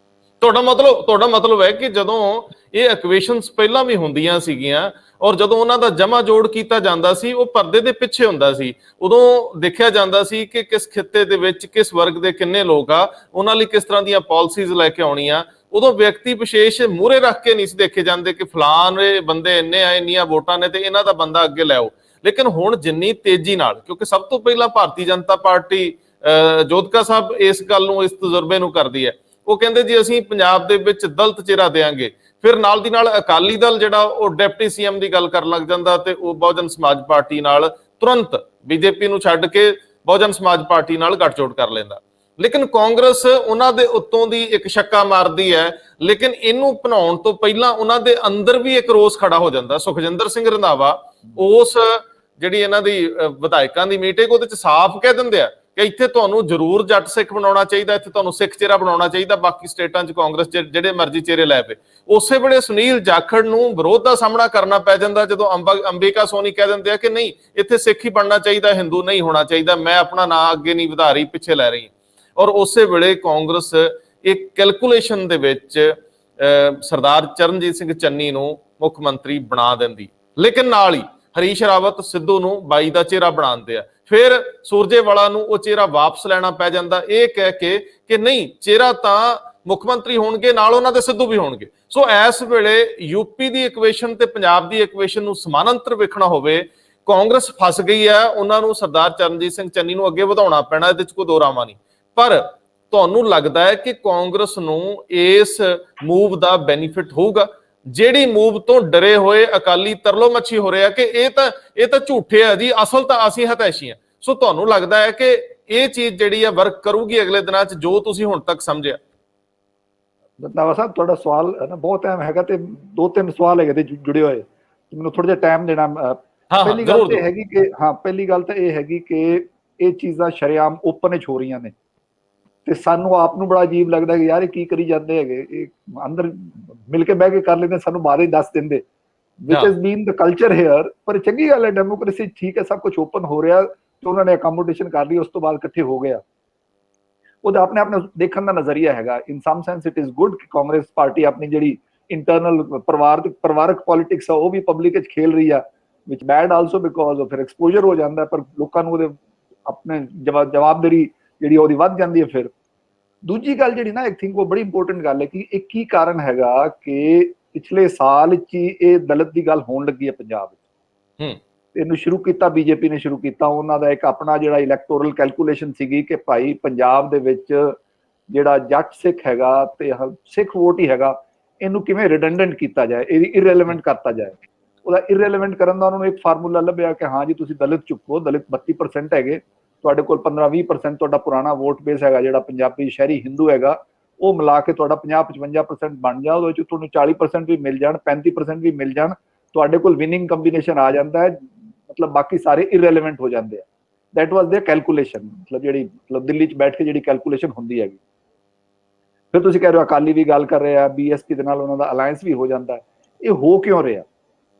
B: ਤੁਹਾਡਾ ਮਤਲਬ ਹੈ ਕਿ ਜਦੋਂ ਇਹ ਇਕੁਏਸ਼ਨਸ ਪਹਿਲਾਂ ਵੀ ਹੁੰਦੀਆਂ ਸੀਗੀਆਂ ਔਰ ਜਦੋਂ ਉਹਨਾਂ ਦਾ ਜਮਾ ਜੋੜ ਕੀਤਾ ਜਾਂਦਾ ਸੀ ਉਹ ਪਰਦੇ ਦੇ ਪਿੱਛੇ ਹੁੰਦਾ ਸੀ, ਉਦੋਂ ਦੇਖਿਆ ਜਾਂਦਾ ਸੀ ਕਿ ਕਿਸ ਖਿੱਤੇ ਦੇ ਵਿੱਚ ਕਿਸ ਵਰਗ ਦੇ ਕਿੰਨੇ ਲੋਕ ਆ, ਉਹਨਾਂ ਲਈ ਕਿਸ ਤਰ੍ਹਾਂ ਦੀਆਂ ਪਾਲਿਸੀਜ਼ ਲੈ ਕੇ ਆਉਣੀਆਂ। ਉਦੋਂ ਵਿਅਕਤੀ ਵਿਸ਼ੇਸ਼ ਮੂਹਰੇ ਰੱਖ ਕੇ ਨਹੀਂ ਸੀ ਦੇਖੇ ਜਾਂਦੇ ਕਿ ਫਲਾਣੇ ਬੰਦੇ ਇੰਨੇ ਆ, ਇੰਨੀਆਂ ਵੋਟਾਂ ਨੇ ਤੇ ਇਹਨਾਂ ਦਾ ਬੰਦਾ ਅੱਗੇ ਲੈ ਆਓ। ਲੇਕਿਨ ਹੁਣ ਜਿੰਨੀ ਤੇਜ਼ੀ ਨਾਲ, ਕਿਉਂਕਿ ਸਭ ਤੋਂ ਪਹਿਲਾਂ ਭਾਰਤੀ ਜਨਤਾ ਪਾਰਟੀ ਜੋਧਕਾ ਸਾਹਿਬ ਇਸ ਗੱਲ ਨੂੰ, ਇਸ ਤਜਰਬੇ ਨੂੰ ਕਰਦੀ ਹੈ। ਉਹ ਕਹਿੰਦੇ ਜੀ ਅਸੀਂ ਪੰਜਾਬ ਦੇ ਵਿੱਚ ਦਲਿਤ ਚਿਹਰਾ ਦੇਾਂਗੇ, ਫਿਰ ਨਾਲ ਦੀ ਨਾਲ ਅਕਾਲੀ ਦਲ ਜਿਹੜਾ ਉਹ ਡਿਪਟੀ ਸੀਐਮ ਦੀ ਗੱਲ ਕਰਨ ਲੱਗ ਜਾਂਦਾ ਤੇ ਉਹ ਬਹੁਜਨ ਸਮਾਜ ਪਾਰਟੀ ਨਾਲ ਤੁਰੰਤ ਬੀਜੇਪੀ ਨੂੰ ਛੱਡ ਕੇ ਬਹੁਜਨ ਸਮਾਜ ਪਾਰਟੀ ਨਾਲ ਗੱਠਜੋੜ ਕਰ ਲੈਂਦਾ। ਲੇਕਿਨ ਕਾਂਗਰਸ ਉਹਨਾਂ ਦੇ ਉੱਤੋਂ ਦੀ ਇੱਕ ਛੱਕਾ ਮਾਰਦੀ ਹੈ, ਲੇਕਿਨ ਇਹਨੂੰ ਬਣਾਉਣ ਤੋਂ ਪਹਿਲਾਂ ਉਹਨਾਂ ਦੇ ਅੰਦਰ ਵੀ ਇੱਕ ਰੋਸ ਖੜਾ ਹੋ ਜਾਂਦਾ। ਸੁਖਜਿੰਦਰ ਸਿੰਘ ਰੰਧਾਵਾ ਉਸ ਜਿਹੜੀ ਇਹਨਾਂ ਦੀ ਵਿਧਾਇਕਾਂ ਦੀ ਮੀਟਿੰਗ ਉਹਦੇ ਚ ਸਾਫ਼ ਕਹਿ ਦਿੰਦੇ ਆ ਕਿ ਇੱਥੇ ਤੁਹਾਨੂੰ ਜ਼ਰੂਰ ਜੱਟ ਸਿੱਖ ਬਣਾਉਣਾ ਚਾਹੀਦਾ, ਇੱਥੇ ਤੁਹਾਨੂੰ ਸਿੱਖ ਚਿਹਰਾ ਬਣਾਉਣਾ ਚਾਹੀਦਾ, ਬਾਕੀ ਸਟੇਟਾਂ 'ਚ ਕਾਂਗਰਸ ਜਿਹੜੇ ਮਰਜ਼ੀ ਚਿਹਰੇ ਲੈ ਪਏ। ਉਸੇ ਵੇਲੇ ਸੁਨੀਲ ਜਾਖੜ ਨੂੰ ਵਿਰੋਧ ਦਾ ਸਾਹਮਣਾ ਕਰਨਾ ਪੈ ਜਾਂਦਾ ਜਦੋਂ ਅੰਬਿਕਾ ਸੋਨੀ ਕਹਿ ਦਿੰਦੇ ਆ ਕਿ ਨਹੀਂ ਇੱਥੇ ਸਿੱਖ ਹੀ ਬਣਨਾ ਚਾਹੀਦਾ, ਹਿੰਦੂ ਨਹੀਂ ਹੋਣਾ ਚਾਹੀਦਾ, ਮੈਂ ਆਪਣਾ ਨਾਂ ਅੱਗੇ ਨਹੀਂ ਵਧਾ ਰਹੀ, ਪਿੱਛੇ ਲੈ ਰਹੀ। ਔਰ ਉਸੇ ਵੇਲੇ ਕਾਂਗਰਸ ਇੱਕ ਕੈਲਕੂਲੇਸ਼ਨ ਦੇ ਵਿੱਚ ਸਰਦਾਰ ਚਰਨਜੀਤ ਸਿੰਘ ਚੰਨੀ ਨੂੰ ਮੁੱਖ ਮੰਤਰੀ ਬਣਾ ਦਿੰਦੀ, ਲੇਕਿਨ ਨਾਲ ਹੀ ਹਰੀਸ਼ ਰਾਵਤ ਸਿੱਧੂ ਨੂੰ ਬਾਈ ਦਾ ਚਿਹਰਾ ਬਣਾਉਂਦੇ ਆ। ਫਿਰ ਸੁਰਜੇਵਾਲਾ ਨੂੰ ਉਹ ਚਿਹਰਾ ਵਾਪਸ ਲੈਣਾ ਪੈ ਜਾਂਦਾ, ਇਹ ਕਹਿ ਕੇ ਕਿ ਨਹੀਂ ਚਿਹਰਾ ਤਾਂ ਮੁੱਖ ਮੰਤਰੀ ਹੋਣਗੇ ਨਾਲ ਉਹਨਾਂ ਦੇ ਸਿੱਧੂ ਵੀ ਹੋਣਗੇ। ਸੋ ਇਸ ਵੇਲੇ ਯੂਪੀ ਦੀ ਇਕੁਏਸ਼ਨ ਤੇ ਪੰਜਾਬ ਦੀ ਇਕੁਏਸ਼ਨ ਨੂੰ ਸਮਾਨਾਂਤਰ ਵੇਖਣਾ ਹੋਵੇ, ਕਾਂਗਰਸ ਫਸ ਗਈ ਹੈ, ਉਹਨਾਂ ਨੂੰ ਸਰਦਾਰ ਚਰਨਜੀਤ ਸਿੰਘ ਚੰਨੀ ਨੂੰ ਅੱਗੇ ਵਧਾਉਣਾ ਪੈਣਾ, ਇਹਦੇ 'ਚ ਕੋਈ ਦੋ ਰਾਵਾਂ ਨਹੀਂ। ਪਰ ਤੁਹਾਨੂੰ ਲੱਗਦਾ ਹੈ ਕਿ ਕਾਂਗਰਸ ਨੂੰ ਇਸ ਮੂਵ ਦਾ ਬੈਨੀਫਿਟ ਹੋਊਗਾ? ਜਿਹੜੀ ਮੂਵ ਤੋਂ ਡਰੇ ਹੋਏ ਅਕਾਲੀ ਤਰਲੋ ਮੱਛੀ ਹੋ ਰਿਹਾ ਕਿ ਇਹ ਤਾਂ ਝੂਠੇ ਆ ਜੀ, ਅਸਲ ਤਾਂ ਅਸੀਂ ਹਤੈਸ਼ੀ ਆ। ਸੋ ਤੁਹਾਨੂੰ ਲੱਗਦਾ ਹੈ ਕਿ ਇਹ ਚੀਜ਼ ਜਿਹੜੀ ਆ ਵਰਕ ਕਰੂਗੀ ਅਗਲੇ ਦਿਨਾਂ 'ਚ, ਜੋ ਤੁਸੀਂ ਹੁਣ ਤੱਕ ਸਮਝਿਆ?
A: ਰੰਧਾਵਾ ਸਾਹਿਬ ਤੁਹਾਡਾ ਸਵਾਲ ਨਾ ਬਹੁਤ ਅਹਿਮ ਹੈਗਾ ਤੇ 2-3 ਸਵਾਲ ਹੈਗੇ ਤੇ ਜੁੜੇ ਹੋਏ, ਮੈਨੂੰ ਥੋੜਾ ਜਿਹਾ ਟਾਈਮ ਦੇਣਾ। ਪਹਿਲੀ ਗੱਲ ਤੇ ਹੈਗੀ ਕਿ ਪਹਿਲੀ ਗੱਲ ਤਾਂ ਇਹ ਹੈਗੀ ਕਿ ਇਹ ਚੀਜ਼ਾਂ ਸ਼ਰੇਆਮ ਓਪਨ 'ਚ ਹੋ ਰਹੀਆਂ ਨੇ ਤੇ ਸਾਨੂੰ ਆਪ ਨੂੰ ਬੜਾ ਅਜੀਬ ਲੱਗਦਾ ਕਿ ਯਾਰ ਇਹ ਕੀ ਕਰੀ ਜਾਂਦੇ ਹੈਗੇ, ਇਹ ਅੰਦਰ ਮਿਲ ਕੇ ਬਹਿ ਕੇ ਕਰ ਲੈਂਦੇ, ਸਾਨੂੰ ਬਾਹਰ ਹੀ ਦੱਸ ਦਿੰਦੇ, which has been the culture here. ਪਰ ਚੰਗੀ ਗੱਲ ਹੈ, ਡੈਮੋਕ੍ਰੇਸੀ ਠੀਕ ਹੈ, ਸਭ ਕੁਝ ਓਪਨ ਹੋ ਰਿਹਾ ਤੇ ਉਹਨਾਂ ਨੇ ਅਕੋਮੋਡੇਸ਼ਨ ਕਰ ਲਈ, ਉਸ ਤੋਂ ਬਾਅਦ ਇਕੱਠੇ ਹੋ ਗਿਆ। ਉਹਦਾ ਆਪਣੇ ਆਪ ਨੂੰ ਦੇਖਣ ਦਾ ਨਜ਼ਰੀਆ ਹੈਗਾ। ਇਨ ਸਮ ਸੈਂਸ ਇਟ ਇਜ਼ ਗੁੱਡ ਕਿ ਕਾਂਗਰਸ ਪਾਰਟੀ ਆਪਣੀ ਜਿਹੜੀ ਇੰਟਰਨਲ ਪਰਿਵਾਰਕ ਪੋਲਿਟਿਕਸ ਆ ਉਹ ਵੀ ਪਬਲਿਕ 'ਚ ਖੇਲ ਰਹੀ ਆ, ਵਿਚ ਬੈਡ ਆਲਸੋ ਬਿਕੋਜ਼ ਫਿਰ ਐਕਸਪੋਜ਼ਰ ਹੋ ਜਾਂਦਾ, ਪਰ ਲੋਕਾਂ ਨੂੰ ਉਹਦੇ ਆਪਣੇ ਜਵਾਬਦਾਰੀ ਜਿਹੜੀ ਉਹਦੀ ਵੱਧ ਜਾਂਦੀ ਹੈ। ਫਿਰ ਦੂਜੀ ਗੱਲ ਜਿਹੜੀ ਨਾ, ਆਈ ਥਿੰਕ ਉਹ ਬੜੀ ਇੰਪੋਰਟੈਂਟ ਗੱਲ ਹੈ ਕਿ ਇਹ ਕੀ ਕਾਰਨ ਹੈਗਾ ਕਿ ਪਿਛਲੇ ਸਾਲ 'ਚ ਇਹ ਦਲਿਤ ਦੀ ਗੱਲ ਹੋਣ ਲੱਗੀ ਹੈ ਪੰਜਾਬ ਵਿੱਚ। ਇਹਨੂੰ ਸ਼ੁਰੂ ਕੀਤਾ ਬੀਜੇਪੀ ਨੇ ਸ਼ੁਰੂ ਕੀਤਾ। ਉਹਨਾਂ ਦਾ ਇੱਕ ਆਪਣਾ ਜਿਹੜਾ ਇਲੈਕਟੋਰਲ ਕੈਲਕੂਲੇਸ਼ਨ ਸੀਗੀ ਕਿ ਭਾਈ ਪੰਜਾਬ ਦੇ ਵਿੱਚ ਜਿਹੜਾ ਜੱਟ ਸਿੱਖ ਹੈਗਾ ਤੇ ਸਿੱਖ ਵੋਟ ਹੀ ਹੈਗਾ, ਇਹਨੂੰ ਕਿਵੇਂ ਰਿਡੰਡੈਂਟ ਕੀਤਾ ਜਾਏ, ਇਹਦੀ ਇਰਰੈਲੇਵੈਂਟ ਕਰਤਾ ਜਾਏ। ਉਹਦਾ ਇਰਰੈਲੇਵੈਂਟ ਕਰਨ ਦਾ ਉਹਨਾਂ ਨੂੰ ਇੱਕ ਫਾਰਮੂਲਾ ਲੱਭਿਆ ਕਿ ਹਾਂ ਜੀ ਤੁਸੀਂ ਦਲਿਤ ਚੁੱਕੋ, ਦਲਿਤ 32% ਹੈਗੇ, ਤੁਹਾਡੇ ਕੋਲ 15-20% ਤੁਹਾਡਾ ਪੁਰਾਣਾ ਵੋਟ ਬੇਸ ਹੈਗਾ ਜਿਹੜਾ ਪੰਜਾਬੀ ਸ਼ਹਿਰੀ ਹਿੰਦੂ ਹੈਗਾ, ਉਹ ਮਿਲਾ ਕੇ ਤੁਹਾਡਾ 50-55% ਬਣ ਜਾ, ਉਹਦੇ ਵਿੱਚ ਤੁਹਾਨੂੰ 40% ਵੀ ਮਿਲ ਜਾਣ, 35% ਵੀ ਮਿਲ ਜਾਣ, ਤੁਹਾਡੇ ਕੋਲ ਵਿਨਿੰਗ ਕੰਬੀਨੇਸ਼ਨ ਆ ਜਾਂਦਾ ਹੈ, ਮਤਲਬ ਬਾਕੀ ਸਾਰੇ ਇਰਰੈਲੇਵੈਂਟ ਹੋ ਜਾਂਦੇ ਆ। ਦੈਟ ਵਾਸ देयर ਕੈਲਕੂਲੇਸ਼ਨ, ਮਤਲਬ ਜਿਹੜੀ ਮਤਲਬ ਦਿੱਲੀ 'ਚ ਬੈਠ ਕੇ ਜਿਹੜੀ ਕੈਲਕੂਲੇਸ਼ਨ ਹੁੰਦੀ ਹੈਗੀ। ਫਿਰ ਤੁਸੀਂ ਕਹਿ ਰਹੇ ਹੋ ਅਕਾਲੀ ਵੀ ਗੱਲ ਕਰ ਰਹੇ ਆ, ਬੀਐਸਪੀ ਦੇ ਨਾਲ ਉਹਨਾਂ ਦਾ ਅਲਾਇੰਸ ਵੀ ਹੋ ਜਾਂਦਾ, ਇਹ ਹੋ ਕਿਉਂ ਰਿਹਾ?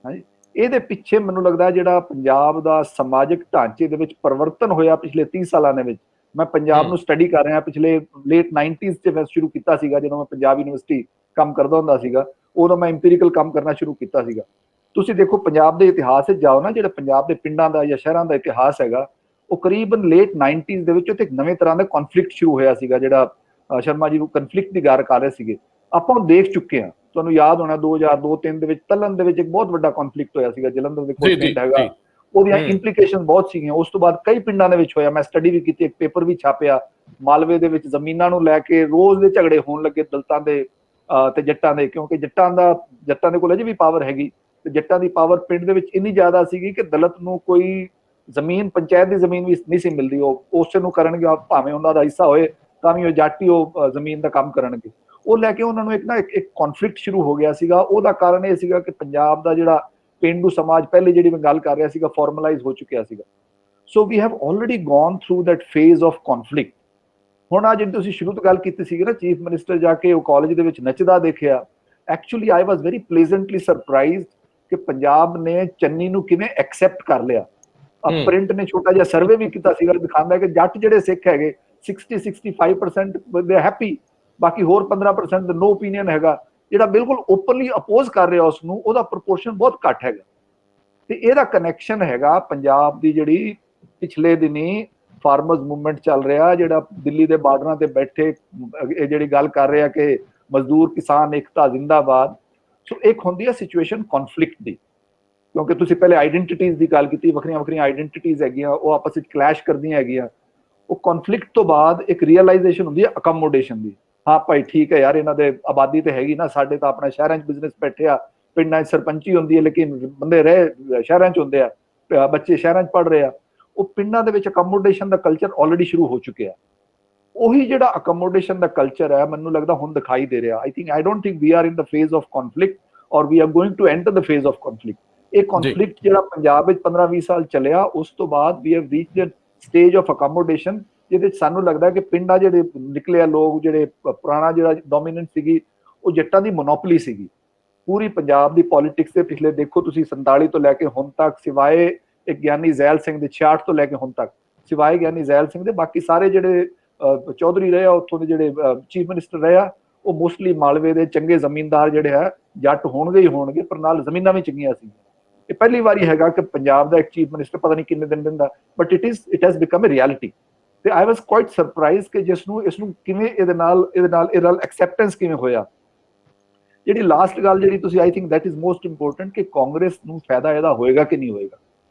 A: ਹਾਂਜੀ, ਇਹਦੇ ਪਿੱਛੇ ਮੈਨੂੰ ਲੱਗਦਾ ਜਿਹੜਾ ਪੰਜਾਬ ਦਾ ਸਮਾਜਿਕ ਢਾਂਚੇ ਦੇ ਵਿੱਚ ਪਰਿਵਰਤਨ ਹੋਇਆ ਪਿਛਲੇ 30 ਸਾਲਾਂ ਦੇ ਵਿੱਚ। ਮੈਂ ਪੰਜਾਬ ਨੂੰ ਸਟੱਡੀ ਕਰ ਰਿਹਾ ਪਿਛਲੇ ਲੇਟ 90s 'ਚ ਮੈਂ ਸ਼ੁਰੂ ਕੀਤਾ ਸੀਗਾ, ਜਦੋਂ ਮੈਂ ਪੰਜਾਬ ਯੂਨੀਵਰਸਿਟੀ ਕੰਮ ਕਰਦਾ ਹੁੰਦਾ ਸੀਗਾ, ਉਦੋਂ ਮੈਂ ਇੰਪੀਰੀਕਲ ਕੰਮ ਕਰਨਾ ਸ਼ੁਰੂ ਕੀਤਾ ਸੀਗਾ। ਤੁਸੀਂ ਦੇਖੋ ਪੰਜਾਬ ਦੇ ਇਤਿਹਾਸ ਵਿੱਚ ਜਾਓ ਨਾ, ਜਿਹੜਾ ਪੰਜਾਬ ਦੇ ਪਿੰਡਾਂ ਦਾ ਜਾਂ ਸ਼ਹਿਰਾਂ ਦਾ ਇਤਿਹਾਸ ਹੈਗਾ, ਉਹ ਕਰੀਬਨ ਲੇਟ 90s ਦੇ ਵਿੱਚ ਉੱਥੇ ਇੱਕ ਨਵੇਂ ਤਰ੍ਹਾਂ ਦਾ ਕਨਫਲਿਕਟ ਸ਼ੁਰੂ ਹੋਇਆ ਸੀਗਾ, ਜਿਹੜਾ ਸ਼ਰਮਾ ਜੀ ਨੂੰ ਕਨਫਲਿਕਟ ਦੀ ਗੱਲ ਕਰ ਰਹੇ ਸੀਗੇ, ਆਪਾਂ ਉਹ ਦੇਖ ਚੁੱਕੇ ਹਾਂ। ਤੁਹਾਨੂੰ ਯਾਦ ਹੋਣਾ 2002-3 ਦੇ ਵਿੱਚ ਤਲਨ ਦੇ ਵਿੱਚ ਇੱਕ ਬਹੁਤ ਵੱਡਾ ਕਨਫਲਿਕਟ ਹੋਇਆ ਸੀਗਾ, ਜਲੰਧਰ ਦੇ ਕੋਲ ਪਿੰਡ ਹੈਗਾ, ਉਹਦੀਆਂ ਇੰਪਲੀਕੇਸ਼ਨ ਬਹੁਤ ਸੀਗੀਆਂ। ਉਸ ਤੋਂ ਬਾਅਦ ਕਈ ਪਿੰਡਾਂ ਦੇ ਵਿੱਚ ਹੋਇਆ, ਮੈਂ ਸਟੱਡੀ ਵੀ ਕੀਤੀ, ਇੱਕ ਪੇਪਰ ਵੀ ਛਾਪਿਆ। ਮਾਲਵੇ ਦੇ ਵਿੱਚ ਜ਼ਮੀਨਾਂ ਨੂੰ ਲੈ ਕੇ ਰੋਜ਼ ਦੇ ਝਗੜੇ ਹੋਣ ਲੱਗੇ ਦਲਿਤਾਂ ਦੇ ਤੇ ਜੱਟਾਂ ਦੇ, ਕਿਉਂਕਿ ਜੱਟਾਂ ਦੇ ਕੋਲ ਅਜੇ ਵੀ ਪਾਵਰ ਹੈਗੀ, ਤੇ ਜੱਟਾਂ ਦੀ ਪਾਵਰ ਪਿੰਡ ਦੇ ਵਿੱਚ ਇੰਨੀ ਜ਼ਿਆਦਾ ਸੀਗੀ ਕਿ ਦਲਿਤ ਨੂੰ ਕੋਈ ਜ਼ਮੀਨ, ਪੰਚਾਇਤ ਦੀ ਜ਼ਮੀਨ ਵੀ ਨਹੀਂ ਸੀ ਮਿਲਦੀ। ਉਹ ਉਸੇ ਨੂੰ ਕਰਨਗੇ, ਭਾਵੇਂ ਉਹਨਾਂ ਦਾ ਹਿੱਸਾ ਹੋਏ ਤਾਂ ਵੀ ਉਹ ਜੱਟ ਹੀ ਉਹ ਜ਼ਮੀਨ ਦਾ ਕੰਮ ਕਰਨਗੇ। ਉਹ ਲੈ ਕੇ ਉਹਨਾਂ ਨੂੰ ਇੱਕ ਕਨਫਲਿਕਟ ਸ਼ੁਰੂ ਹੋ ਗਿਆ ਸੀਗਾ। ਉਹਦਾ ਕਾਰਨ ਇਹ ਸੀਗਾ ਕਿ ਪੰਜਾਬ ਦਾ ਜਿਹੜਾ ਪੇਂਡੂ ਸਮਾਜ, ਪਹਿਲੇ ਜਿਹੜੀ ਮੈਂ ਗੱਲ ਕਰ ਰਿਹਾ ਸੀਗਾ, ਫਾਰਮਲਾਈਜ਼ ਹੋ ਚੁੱਕਿਆ ਸੀਗਾ। So we have already gone through that phase of conflict. ਹੁਣ ਆ ਜਿਹੜੀ ਤੁਸੀਂ ਸ਼ੁਰੂ ਤੋਂ ਗੱਲ ਕੀਤੀ ਸੀਗੀ ਨਾ, ਚੀਫ ਮਿਨਿਸਟਰ ਜਾ ਕੇ ਉਹ ਕਾਲਜ ਦੇ ਵਿੱਚ ਨੱਚਦਾ ਦੇਖਿਆ, actually I was very pleasantly surprised ਕਿ ਪੰਜਾਬ ਨੇ ਚੰਨੀ ਨੂੰ ਕਿਵੇਂ ਐਕਸੈਪਟ ਕਰ ਲਿਆ। ਪ੍ਰਿੰਟ ਨੇ ਛੋਟਾ ਜਿਹਾ ਸਰਵੇ ਵੀ ਕੀਤਾ ਸੀਗਾ, ਦਿਖਾਉਂਦਾ ਕਿ ਜੱਟ ਜਿਹੜੇ ਸਿੱਖ ਹੈਗੇ 60-65% ਦੇ ਹੈਪੀ, ਬਾਕੀ ਹੋਰ 15% ਨੋ ਓਪੀਨੀਅਨ ਹੈਗਾ, ਜਿਹੜਾ ਬਿਲਕੁਲ ਓਪਨਲੀ ਅਪੋਜ਼ ਕਰ ਰਿਹਾ ਉਸ ਨੂੰ, ਉਹਦਾ ਪ੍ਰੋਪੋਰਸ਼ਨ ਬਹੁਤ ਘੱਟ ਹੈਗਾ। ਤੇ ਇਹਦਾ ਕਨੈਕਸ਼ਨ ਹੈਗਾ ਪੰਜਾਬ ਦੀ ਜਿਹੜੀ ਪਿਛਲੇ ਦਿਨੀ ਫਾਰਮਰਸ ਮੂਵਮੈਂਟ ਚੱਲ ਰਿਹਾ, ਜਿਹੜਾ ਦਿੱਲੀ ਦੇ ਬਾਰਡਰਾਂ ਤੇ ਬੈਠੇ ਇਹ ਜਿਹੜੀ ਗੱਲ ਕਰ ਰਿਹਾ ਕਿ ਮਜ਼ਦੂਰ ਕਿਸਾਨ ਏਕਤਾ ਜ਼ਿੰਦਾਬਾਦ। ਸੋ ਇੱਕ ਹੁੰਦੀ ਹੈ ਸਿਚੁਏਸ਼ਨ ਕਨਫਲਿਕਟ ਦੀ, ਕਿਉਂਕਿ ਤੁਸੀਂ ਪਹਿਲੇ ਆਈਡੈਂਟੀਟੀਜ਼ ਦੀ ਗੱਲ ਕੀਤੀ, ਵੱਖਰੀਆਂ ਵੱਖਰੀਆਂ ਆਈਡੈਂਟੀਟੀਜ਼ ਹੈਗੀਆਂ, ਉਹ ਆਪਸ ਵਿੱਚ ਕਲੈਸ਼ ਕਰਦੀਆਂ ਹੈਗੀਆਂ। ਉਹ ਕਨਫਲਿਕਟ ਤੋਂ ਬਾਅਦ ਇੱਕ ਰੀਅਲਾਈਜੇਸ਼ਨ ਹੁੰਦੀ ਹੈ ਅਕਮੋਡੇਸ਼ਨ ਦੀ। ਹਾਂ ਭਾਈ ਠੀਕ ਹੈ ਯਾਰ, ਇਹਨਾਂ ਦੇ ਆਬਾਦੀ ਤੇ ਹੈਗੀ ਨਾ, ਸਾਡੇ ਤਾਂ ਆਪਣਾ ਸ਼ਹਿਰਾਂ 'ਚ ਬਿਜ਼ਨਸ ਬੈਠੇ ਆ, ਪਿੰਡਾਂ 'ਚ ਸਰਪੰਚੀ ਹੁੰਦੀ ਹੈ, ਲੇਕਿਨ ਬੰਦੇ ਰਹੇ ਸ਼ਹਿਰਾਂ 'ਚ ਹੁੰਦੇ ਆ, ਬੱਚੇ ਸ਼ਹਿਰਾਂ 'ਚ ਪੜ੍ਹ ਰਹੇ ਆ। ਉਹ ਪਿੰਡਾਂ ਦੇ ਵਿੱਚ ਅਕਮੋਡੇਸ਼ਨ ਦਾ ਕਲਚਰ ਆਲਰੇਡੀ ਸ਼ੁਰੂ ਹੋ ਚੁੱਕਿਆ। ਉਹੀ ਜਿਹੜਾ ਅਕਮੋਡੇਸ਼ਨ ਦਾ ਕਲਚਰ ਹੈ, ਮੈਨੂੰ ਲੱਗਦਾ ਹੁਣ ਦਿਖਾਈ ਦੇ ਰਿਹਾ। I don't think we are in the phase of conflict or we are going to enter the phase of conflict. ਇਹ ਕਨਫਲਿਕਟ ਜਿਹੜਾ ਪੰਜਾਬ ਵਿੱਚ 15-20 ਸਾਲ ਚੱਲਿਆ, ਉਸ ਤੋਂ ਬਾਅਦ we have reached stage of accommodation, ਜਿਹਦੇ ਵਿੱਚ ਸਾਨੂੰ ਲੱਗਦਾ ਕਿ ਪਿੰਡਾਂ ਜਿਹੜੇ ਨਿਕਲੇ ਆ ਲੋਕ, ਜਿਹੜੇ ਪੁਰਾਣਾ ਜਿਹੜਾ ਡੋਮੀਨੈਂਟ ਸੀਗੀ ਉਹ ਜੱਟਾਂ ਦੀ ਮੋਨੋਪੋਲੀ ਸੀਗੀ ਪੂਰੀ ਪੰਜਾਬ ਦੀ ਪੋਲਿਟਿਕਸ ਦੇ। ਪਿਛਲੇ ਦੇਖੋ ਤੁਸੀਂ 47 ਤੋਂ ਲੈ ਕੇ ਹੁਣ ਤੱਕ, ਸਿਵਾਏ ਇੱਕ ਗਿਆਨੀ ਜ਼ੈਲ ਸਿੰਘ ਦੇ 66 ਤੋਂ ਲੈ ਕੇ ਹੁਣ ਤੱਕ, ਸਿਵਾਏ ਗਿਆਨੀ ਜ਼ੈਲ ਸਿੰਘ ਦੇ ਬਾਕੀ ਸਾਰੇ ਜਿਹੜੇ ਚੌਧਰੀ ਰਹੇ ਆ ਉੱਥੋਂ ਦੇ, ਜਿਹੜੇ ਚੀਫ ਮਿਨਿਸਟਰ ਰਹੇ ਆ, ਉਹ ਮੋਸਟਲੀ ਮਾਲਵੇ ਦੇ ਚੰਗੇ ਜ਼ਮੀਨਦਾਰ ਜਿਹੜੇ ਹੈ, ਜੱਟ ਹੋਣਗੇ ਹੀ ਹੋਣਗੇ, ਪਰ ਨਾਲ ਜ਼ਮੀਨਾਂ ਵੀ ਚੰਗੀਆਂ ਸੀ। ਇਹ ਪਹਿਲੀ ਵਾਰੀ ਹੈਗਾ ਕਿ ਪੰਜਾਬ ਦਾ ਇੱਕ ਚੀਫ ਮਿਨਿਸਟਰ ਪਤਾ ਨਹੀਂ ਕਿੰਨੇ ਦਿਨ ਦਾ, but it has become a reality. ਤੇ ਆਈ ਵਾਸ ਕੁਆਇਟ ਸਰਪ੍ਰਾਈਜ਼ ਕਿ ਇਸ ਨੂੰ ਕਿਵੇਂ ਇਹਦੇ ਨਾਲ ਐਕਸੈਪਟੈਂਸ ਕਿਵੇਂ ਹੋਇਆ। ਜਿਹੜੀ ਲਾਸਟ ਗੱਲ ਜਿਹੜੀ ਤੁਸੀਂ, I think that is most important, ਕਿ ਕਾਂਗਰਸ ਨੂੰ ਫਾਇਦਾ ਇਹਦਾ ਹੋਏਗਾ ਕਿ ਨਹੀਂ ਹੋਏਗਾ।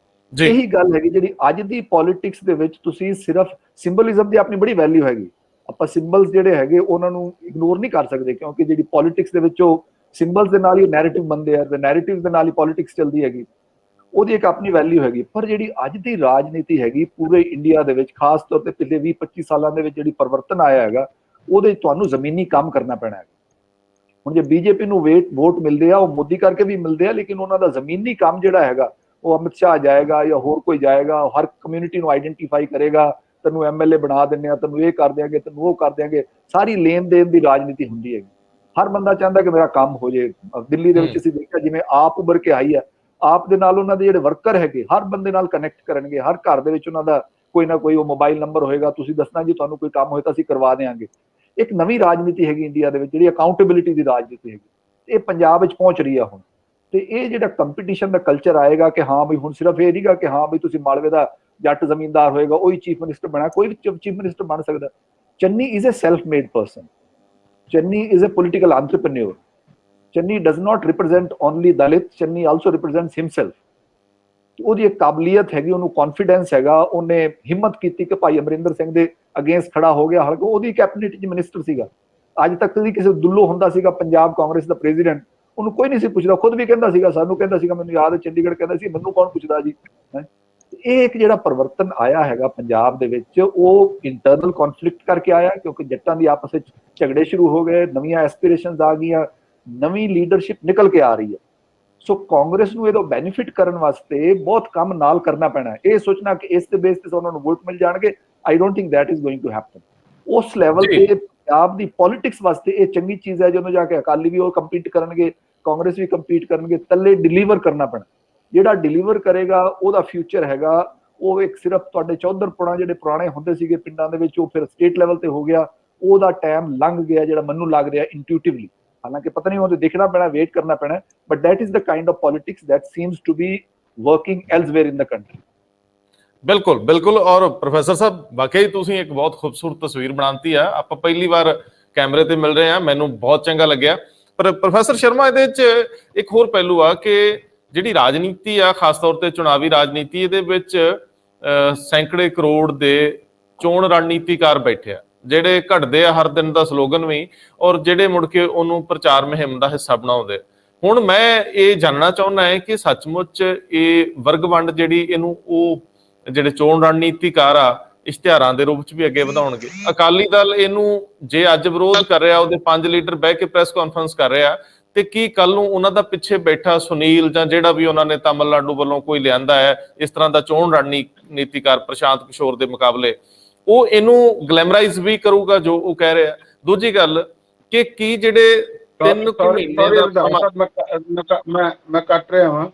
A: ਇਹੀ ਗੱਲ ਹੈਗੀ ਜਿਹੜੀ ਅੱਜ ਦੀ ਪੋਲਿਟਿਕਸ ਦੇ ਵਿੱਚ ਤੁਸੀਂ ਸਿਰਫ ਸਿੰਬਲਿਜ਼ਮ ਦੀ ਆਪਣੀ ਬੜੀ ਵੈਲਿਊ ਹੈਗੀ, ਆਪਾਂ ਸਿੰਬਲਸ ਜਿਹੜੇ ਹੈਗੇ ਉਹਨਾਂ ਨੂੰ ਇਗਨੋਰ ਨਹੀਂ ਕਰ ਸਕਦੇ, ਕਿਉਂਕਿ ਜਿਹੜੀ ਪੋਲਿਟਿਕਸ ਦੇ ਵਿੱਚ ਉਹ ਸਿੰਬਲਸ ਦੇ ਨਾਲ ਹੀ ਨੈਰੇਟਿਵ ਬਣਦੇ ਆ, ਤੇ ਨੈਰੇਟਿਵ ਦੇ ਨਾਲ ਹੀ ਪੋਲਿਟਿਕਸ ਚੱਲਦੀ ਹੈਗੀ, ਉਹਦੀ ਇੱਕ ਆਪਣੀ ਵੈਲਿਊ ਹੈਗੀ। ਪਰ ਜਿਹੜੀ ਅੱਜ ਦੀ ਰਾਜਨੀਤੀ ਹੈਗੀ ਪੂਰੇ ਇੰਡੀਆ ਦੇ ਵਿੱਚ, ਖਾਸ ਤੌਰ ਤੇ ਪਿਛਲੇ 20-25 ਸਾਲਾਂ ਦੇ ਵਿੱਚ ਜਿਹੜੀ ਪਰਿਵਰਤਨ ਆਇਆ ਹੈਗਾ, ਉਹਦੇ ਤੁਹਾਨੂੰ ਜ਼ਮੀਨੀ ਕੰਮ ਕਰਨਾ ਪੈਣਾ ਹੈ। ਹੁਣ ਜੇ ਬੀਜੇਪੀ ਨੂੰ ਵੋਟ ਮਿਲਦੇ ਆ, ਉਹ ਮੋਦੀ ਕਰਕੇ ਵੀ ਮਿਲਦੇ ਆ, ਲੇਕਿਨ ਉਹਨਾਂ ਦਾ ਜ਼ਮੀਨੀ ਕੰਮ ਜਿਹੜਾ ਹੈਗਾ, ਉਹ ਅਮਿਤ ਸ਼ਾਹ ਜਾਏਗਾ ਜਾਂ ਹੋਰ ਕੋਈ ਜਾਏਗਾ, ਹਰ ਕਮਿਊਨਿਟੀ ਨੂੰ ਆਈਡੈਂਟੀਫਾਈ ਕਰੇਗਾ, ਤੈਨੂੰ ਐਮਐਲਏ ਬਣਾ ਦਿੰਦੇ ਆ, ਤੈਨੂੰ ਇਹ ਕਰ ਦਿਆਂਗੇ, ਤੈਨੂੰ ਉਹ ਕਰ ਦਿਆਂਗੇ। ਸਾਰੀ ਲੈਣ ਦੇਣ ਦੀ ਰਾਜਨੀਤੀ ਹੁੰਦੀ ਹੈਗੀ। ਹਰ ਬੰਦਾ ਚਾਹੁੰਦਾ ਕਿ ਮੇਰਾ ਕੰਮ ਹੋ ਜੇ। ਦਿੱਲੀ ਦੇ ਵਿੱਚ ਅਸੀਂ ਦੇਖਿਆ ਜਿਵੇਂ ਆਪ ਉੱਭਰ ਕੇ ਆਈ ਹੈ, ਆਪ ਦੇ ਨਾਲ ਉਹਨਾਂ ਦੇ ਜਿਹੜੇ ਵਰਕਰ ਹੈਗੇ ਹਰ ਬੰਦੇ ਨਾਲ ਕਨੈਕਟ ਕਰਨਗੇ, ਹਰ ਘਰ ਦੇ ਵਿੱਚ ਉਹਨਾਂ ਦਾ ਕੋਈ ਨਾ ਕੋਈ ਉਹ ਮੋਬਾਈਲ ਨੰਬਰ ਹੋਏਗਾ, ਤੁਸੀਂ ਦੱਸਣਾ ਜੀ ਤੁਹਾਨੂੰ ਕੋਈ ਕੰਮ ਹੋਏ ਤਾਂ ਅਸੀਂ ਕਰਵਾ ਦੇਵਾਂਗੇ। ਇੱਕ ਨਵੀਂ ਰਾਜਨੀਤੀ ਹੈਗੀ ਇੰਡੀਆ ਦੇ ਵਿੱਚ, ਜਿਹੜੀ ਅਕਾਊਂਟੇਬਿਲਿਟੀ ਦੀ ਰਾਜਨੀਤੀ ਹੈਗੀ, ਇਹ ਪੰਜਾਬ ਵਿੱਚ ਪਹੁੰਚ ਰਹੀ ਆ ਹੁਣ। ਤੇ ਇਹ ਜਿਹੜਾ ਕੰਪੀਟੀਸ਼ਨ ਦਾ ਕਲਚਰ ਆਏਗਾ ਕਿ ਹਾਂ ਬਈ ਹੁਣ ਸਿਰਫ ਇਹ ਨਹੀਂਗਾ ਕਿ ਹਾਂ ਬਈ ਤੁਸੀਂ ਮਾਲਵੇ ਦਾ ਜੱਟ ਜ਼ਮੀਨਦਾਰ ਹੋਏਗਾ ਉਹੀ ਚੀਫ ਮਿਨਿਸਟਰ ਬਣਾ, ਕੋਈ ਵੀ ਚੀਫ ਮਿਨਿਸਟਰ ਬਣ ਸਕਦਾ। Channi is a self made person, Channi is a political entrepreneur. Channi does not represent only Dalit, Channi also represents himself. ਉਹਦੀ ਇੱਕ ਕਾਬਲੀਅਤ ਹੈਗੀ, ਉਹਨੂੰ ਕੌਨਫੀਡੈਂਸ ਹੈਗਾ, ਉਹਨੇ ਹਿੰਮਤ ਕੀਤੀ ਕਿ ਭਾਈ ਅਮਰਿੰਦਰ ਸਿੰਘ ਦੇ ਅਗੇਂਸਟ ਖੜਾ ਹੋ ਗਿਆ, ਹਾਲਾਂਕਿ ਉਹਦੀ ਕੈਬਨਿਟ 'ਚ ਮਿਨਿਸਟਰ ਸੀਗਾ। ਅੱਜ ਤੱਕ ਕਦੀ ਕਿਸੇ ਦੁੱਲੋ ਹੁੰਦਾ ਸੀਗਾ ਪੰਜਾਬ ਕਾਂਗਰਸ ਦਾ ਪ੍ਰੈਜ਼ੀਡੈਂਟ, ਉਹਨੂੰ ਕੋਈ ਨਹੀਂ ਸੀ ਪੁੱਛਦਾ, ਖੁਦ ਵੀ ਕਹਿੰਦਾ ਸੀਗਾ, ਸਾਨੂੰ ਕਹਿੰਦਾ ਸੀਗਾ, ਮੈਨੂੰ ਯਾਦ ਹੈ ਚੰਡੀਗੜ੍ਹ ਕਹਿੰਦਾ ਸੀ ਮੈਨੂੰ ਕੌਣ ਪੁੱਛਦਾ ਜੀ। ਇਹ ਇੱਕ ਜਿਹੜਾ ਪਰਿਵਰਤਨ ਆਇਆ ਹੈਗਾ ਪੰਜਾਬ ਦੇ ਵਿੱਚ, ਉਹ ਇੰਟਰਨਲ ਕੌਨਫਲਿਕਟ ਕਰਕੇ ਆਇਆ, ਕਿਉਂਕਿ ਜੱਟਾਂ ਦੀ ਆਪਸ ਵਿੱਚ ਝਗੜੇ ਸ਼ੁਰੂ ਹੋ ਗਏ, ਨਵੀਆਂ ਐਸਪੀਰੇਸ਼ਨਸ ਆ ਗਈਆਂ, ਨਵੀਂ ਲੀਡਰਸ਼ਿਪ ਨਿਕਲ ਕੇ ਆ ਰਹੀ ਹੈ। ਸੋ ਕਾਂਗਰਸ ਨੂੰ ਇਹਦਾ ਬੈਨੀਫਿਟ ਕਰਨ ਵਾਸਤੇ ਬਹੁਤ ਕੰਮ ਨਾਲ ਕਰਨਾ ਪੈਣਾ ਹੈ। ਇਹ ਸੋਚਣਾ ਕਿ ਇਸ ਦੇ ਬੇਸ ਤੇ ਉਹਨਾਂ ਨੂੰ ਵੋਟ ਮਿਲ ਜਾਣਗੇ, I don't think that is going to happen. ਉਸ ਲੈਵਲ ਤੇ ਪੰਜਾਬ ਦੀ ਪੋਲਿਟਿਕਸ ਵਾਸਤੇ ਇਹ ਚੰਗੀ ਚੀਜ਼ ਹੈ, ਜਦੋਂ ਜਾ ਕੇ ਅਕਾਲੀ ਵੀ ਉਹ ਕੰਪੀਟ ਕਰਨਗੇ, ਕਾਂਗਰਸ ਵੀ ਕੰਪੀਟ ਕਰਨਗੇ, ਥੱਲੇ ਡਿਲੀਵਰ ਕਰਨਾ ਪੈਣਾ। ਜਿਹੜਾ ਡਿਲੀਵਰ ਕਰੇਗਾ ਉਹਦਾ ਫਿਊਚਰ ਹੈਗਾ। ਉਹ ਇੱਕ ਸਿਰਫ ਤੁਹਾਡੇ ਚੌਧਰਪੁਰਾ ਜਿਹੜੇ ਪੁਰਾਣੇ ਹੁੰਦੇ ਸੀਗੇ ਪਿੰਡਾਂ ਦੇ ਵਿੱਚ, ਉਹ ਫਿਰ ਸਟੇਟ ਲੈਵਲ ਤੇ ਹੋ ਗਿਆ, ਉਹਦਾ ਟਾਈਮ ਲੰਘ ਗਿਆ, ਜਿਹੜਾ ਮੈਨੂੰ ਲੱਗ ਰਿਹਾ ਇੰਟੂਟਿਵਲੀ। ਹਾਲਾਂਕਿ ਪਤਾ ਨਹੀਂ, ਉਹਦੇ ਦੇਖਣਾ ਪੈਣਾ, ਵੇਟ ਕਰਨਾ ਪੈਣਾ, but that is the kind of politics that seems to be working elsewhere in the country.
B: ਬਿਲਕੁਲ ਬਿਲकुल। ਔਰ ਪ੍ਰੋਫੈਸਰ ਸਾਹਿਬ, ਵਾਕਈ ਤੁਸੀਂ ਇੱਕ ਬਹੁਤ ਖੂਬਸੂਰਤ ਤਸਵੀਰ ਬਣਾਤੀ ਆ। ਆਪਾਂ ਪਹਿਲੀ ਵਾਰ ਕੈਮਰੇ ਤੇ ਮਿਲ ਰਹੇ ਆ, ਮੈਨੂੰ ਬਹੁਤ ਚੰਗਾ ਲੱਗਿਆ। ਪਰ ਪ੍ਰੋਫੈਸਰ ਸ਼ਰਮਾ, ਇਹਦੇ ਵਿੱਚ ਇੱਕ ਹੋਰ ਪਹਿਲੂ ਆ ਕਿ ਜਿਹੜੀ ਰਾਜਨੀਤੀ ਆ, ਖਾਸ ਤੌਰ ਤੇ ਚੁਣਾਵੀ ਰਾਜਨੀਤੀ, ਇਹਦੇ ਵਿੱਚ ਸੈਂਕੜੇ ਕਰੋੜ ਦੇ ਚੋਣ ਰਣਨੀਤੀਕਾਰ ਬੈਠੇ ਆ, ਜਿਹੜੇ ਘਟਦੇ ਆ ਹਰ ਦਿਨ ਦਾ ਸਲੋਗਨ ਵੀ, ਔਰ ਜਿਹੜੇ ਮੁੜ ਕੇ ਉਹਨੂੰ ਪ੍ਰਚਾਰ ਮੁਹਿੰਮ ਦਾ ਹਿੱਸਾ ਬਣਾਉਂਦੇ। ਹੁਣ ਮੈਂ ਇਹ ਜਾਣਨਾ ਚਾਹੁੰਦਾ ਹੈ ਕਿ ਸੱਚਮੁੱਚ ਇਹ ਵਰਗ ਵੰਡ ਜਿਹੜੀ, ਇਹਨੂੰ ਉਹ ਜਿਹੜੇ ਚੋਣ ਰਣਨੀਤੀਕਾਰ ਆ ਇਸ਼ਤਿਹਾਰਾਂ ਦੇ ਰੂਪ ਚ ਵੀ ਅੱਗੇ ਵਧਾਉਣਗੇ। ਅਕਾਲੀ ਦਲ ਇਹਨੂੰ ਜੇ ਅੱਜ ਵਿਰੋਧ ਕਰ ਰਿਹਾ, ਉਹਦੇ 5 ਲੀਡਰ ਬਹਿ ਕੇ ਪ੍ਰੈਸ ਕਾਨਫਰੰਸ ਕਰ ਰਿਹਾ, ਤੇ ਕੀ ਕੱਲ ਨੂੰ ਉਹਨਾਂ ਦਾ ਪਿੱਛੇ ਬੈਠਾ ਸੁਨੀਲ ਜਾਂ ਜਿਹੜਾ ਵੀ ਉਹਨਾਂ ਨੇ ਤਾਮਿਲਨਾਡੂ ਵੱਲੋਂ ਕੋਈ ਲਿਆਂਦਾ ਹੈ ਇਸ ਤਰ੍ਹਾਂ ਦਾ ਚੋਣ ਰਣਨੀਤੀਕਾਰ ਪ੍ਰਸ਼ਾਂਤ ਕਿਸ਼ੋਰ ਦੇ ਮੁਕਾਬਲੇ, ਉਹ ਇਹਨੂੰ ਗਲੈਮਰਾਈਜ਼ ਵੀ ਕਰੂਗਾ ਜੋ ਉਹ ਕਹਿ ਰਿਹਾ? ਦੂਜੀ ਗੱਲ ਕਿ ਕੀ ਜਿਹੜੇ 3 ਮਹੀਨੇ ਦਾ
C: ਮੈਂ ਕੱਟ ਰਿਹਾ ਹਾਂ,